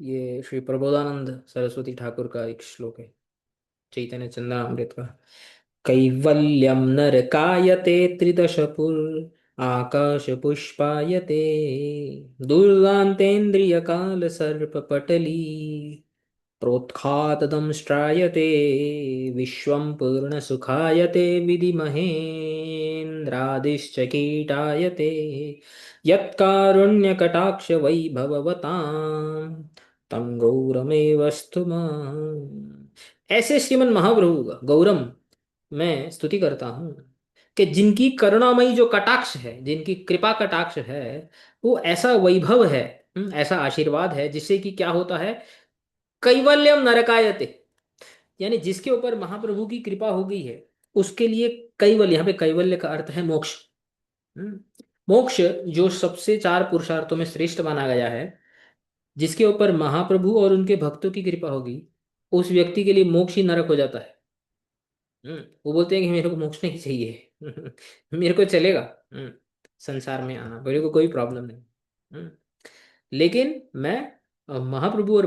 ये श्री प्रबोधानंद सरस्वती ठाकुर का एक श्लोक है, चैतन्य चंद्रामृत का। कैवल्यं नरकायते त्रिदशपुर आकाश पुष्पायते दुर्दान्तेन्द्रियकाल सर्पपटली प्रोत्खातदंष्ट्रायते विश्वं पूर्णसुखायते विधिमहेन्द्रादिश्च कीटायते यत्कारुण्यकटाक्ष वैभवतां तं गौरमेवस्तु ऐसे श्रीमन महाप्रभु का गौरम मैं स्तुति करता हूँ कि जिनकी करुणामयी जो कटाक्ष है, जिनकी कृपा कटाक्ष है, वो ऐसा वैभव है, ऐसा आशीर्वाद है जिससे कि क्या होता है, कैवल्यम नरकायते, यानी जिसके ऊपर महाप्रभु की कृपा हो गई है उसके लिए कैवल्य, यहाँ पे कैवल्य का अर्थ है मोक्ष। हम्म, मोक्ष जो सबसे चार पुरुषार्थों में श्रेष्ठ माना गया है, जिसके ऊपर महाप्रभु और उनके भक्तों की कृपा होगी, उस व्यक्ति के लिए मोक्ष ही नरक हो जाता है। वो बोलते हैं कि मेरे को मोक्ष नहीं चाहिए मेरे को चलेगा संसार में आना, मेरे को कोई प्रॉब्लम नहीं। हम्म, लेकिन मैं महाप्रभु और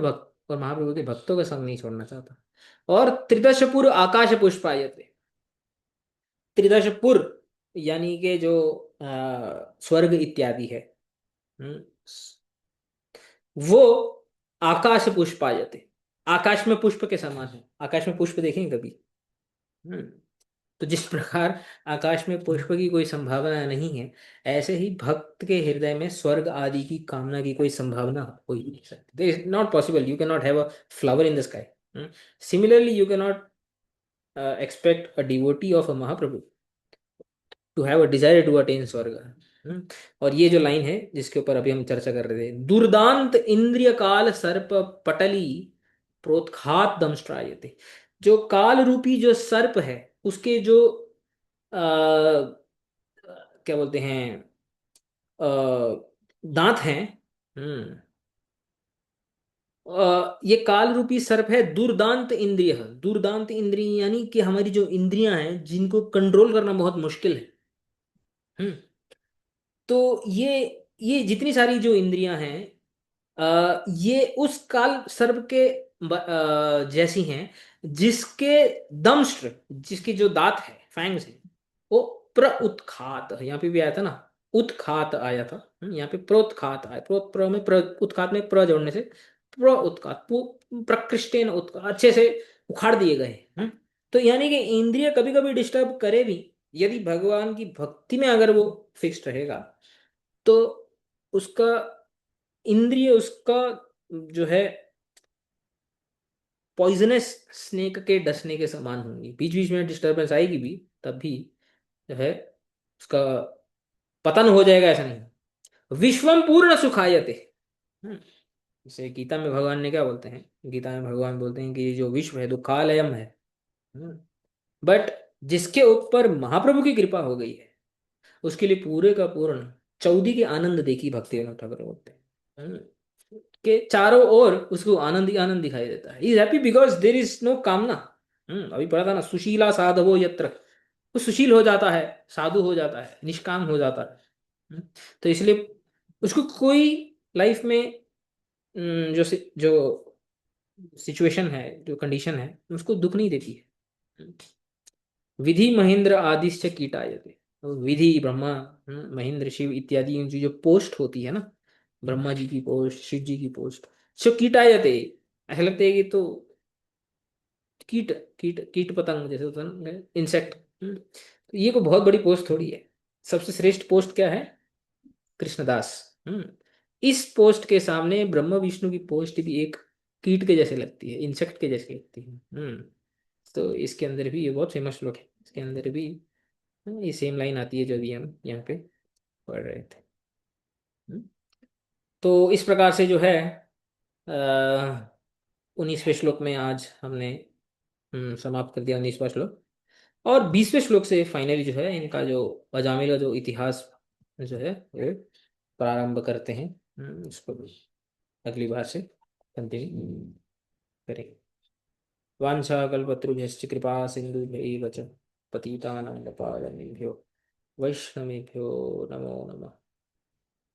महाप्रभु के भक्तों का संग नहीं छोड़ना चाहता। और त्रिदशपुर आकाश पुष्पायते, त्रिदशपुर यानी कि जो स्वर्ग इत्यादि है, हम्म, वो आकाश पुष्पायते, आकाश में पुष्प के समान है। आकाश में पुष्प देखेंगे कभी? हम्म, तो जिस प्रकार आकाश में पुष्प की कोई संभावना नहीं है, ऐसे ही भक्त के हृदय में स्वर्ग आदि की कामना की कोई संभावना हो ही नहीं सकती। There is not possible, you can not have a flower in the sky. Similarly you can not expect a devotee of a Mahaprabhu to have a desire to attain स्वर्ग। और ये जो लाइन है जिसके ऊपर अभी हम चर्चा कर रहे थे, दुर्दांत इंद्रिय काल सर्प पटली प्रोत्खात दंष्ट्रायते, जो काल रूपी जो सर्प है उसके जो क्या बोलते हैं, अ, दांत हैं। हम्म, ये काल रूपी सर्प है, दुर्दांत इंद्रिय। दुर्दांत इंद्रिय यानी कि हमारी जो इंद्रियां हैं जिनको कंट्रोल करना बहुत मुश्किल है। हम्म, तो ये जितनी सारी जो इंद्रियां हैं, ये उस काल सर्प के जैसी हैं, जिसके दंष्ट्र, जिसके जो दांत है, फैंग्स है, वो प्र उत्खात, यहाँ पे भी आया था ना, उत्खात आया था। यहाँ पे प्रोत्खात आया, प्र में उत्खात में प्र जोड़ने से प्र उत्खात, प्रकृष्टेन उत्खात, अच्छे से उखाड़ दिए गए। तो यानी कि इंद्रिय कभी कभी डिस्टर्ब करे भी, यदि भगवान की भक्ति में अगर वो फिक्स रहेगा तो उसका इंद्रिय उसका जो है पॉइजनस स्नेक के डसने के समान होंगी। बीच बीच में डिस्टरबेंस आएगी भी, तब भी जो है उसका पतन हो जाएगा, ऐसा नहीं। विश्वम पूर्ण सुखायते। हम्म, जैसे गीता में भगवान ने क्या बोलते हैं, गीता में भगवान बोलते हैं कि ये जो विश्व है तो कालयम है, बट जिसके ऊपर महाप्रभु की कृपा हो गई है उसके लिए पूरे का पूर्ण चौदी के आनंद देखी, भक्ति विनोद ठाकुर बोलते हैं। के चारों ओर उसको आनंद ही आनंद दिखाई देता है। Is happy because there is no kamana. अभी पढ़ा था ना, सुशीला साधवो यत्र, वो सुशील हो जाता है, साधु हो जाता है, निष्काम हो जाता है। तो इसलिए उसको कोई लाइफ में जो सिचुएशन है, जो कंडीशन है, उसको दुख नहीं देती है। विधि महेंद्र आदिश्च कीटायते, तो विधि ब्रह्मा, महेंद्र शिव इत्यादि इनकी जो पोस्ट होती है ना, ब्रह्मा जी की पोस्ट, शिव जी की पोस्ट, सो कीटायते, ऐसा लगता है कि तो कीट कीट कीट पतंग जैसे होता है ना, इंसेक्ट। तो ये को बहुत बड़ी पोस्ट थोड़ी है। सबसे श्रेष्ठ पोस्ट क्या है? कृष्णदास। इस पोस्ट के सामने ब्रह्मा विष्णु की पोस्ट भी एक कीट के जैसे लगती है, इंसेक्ट के जैसे लगती है। तो इसके अंदर भी ये बहुत फेमस श्लोक है, इसके अंदर भी ये सेम लाइन आती है जो अभी हम यहाँ पे पढ़ रहे थे। हम्म, तो इस प्रकार से जो है 19वें श्लोक में आज हमने समाप्त कर दिया, 19वां श्लोक। और 20वें श्लोक से फाइनली जो है इनका जो अजामिल का जो इतिहास जो है वो प्रारंभ करते हैं। इसको अगली बार से कंटिन्यू करेंगे। वाञ्छाकल्पतरुभ्यश्च कृपा सिन्धुभ्यैव च पतितानां पावनेभ्यो वैष्णवेभ्यो नमो नमः।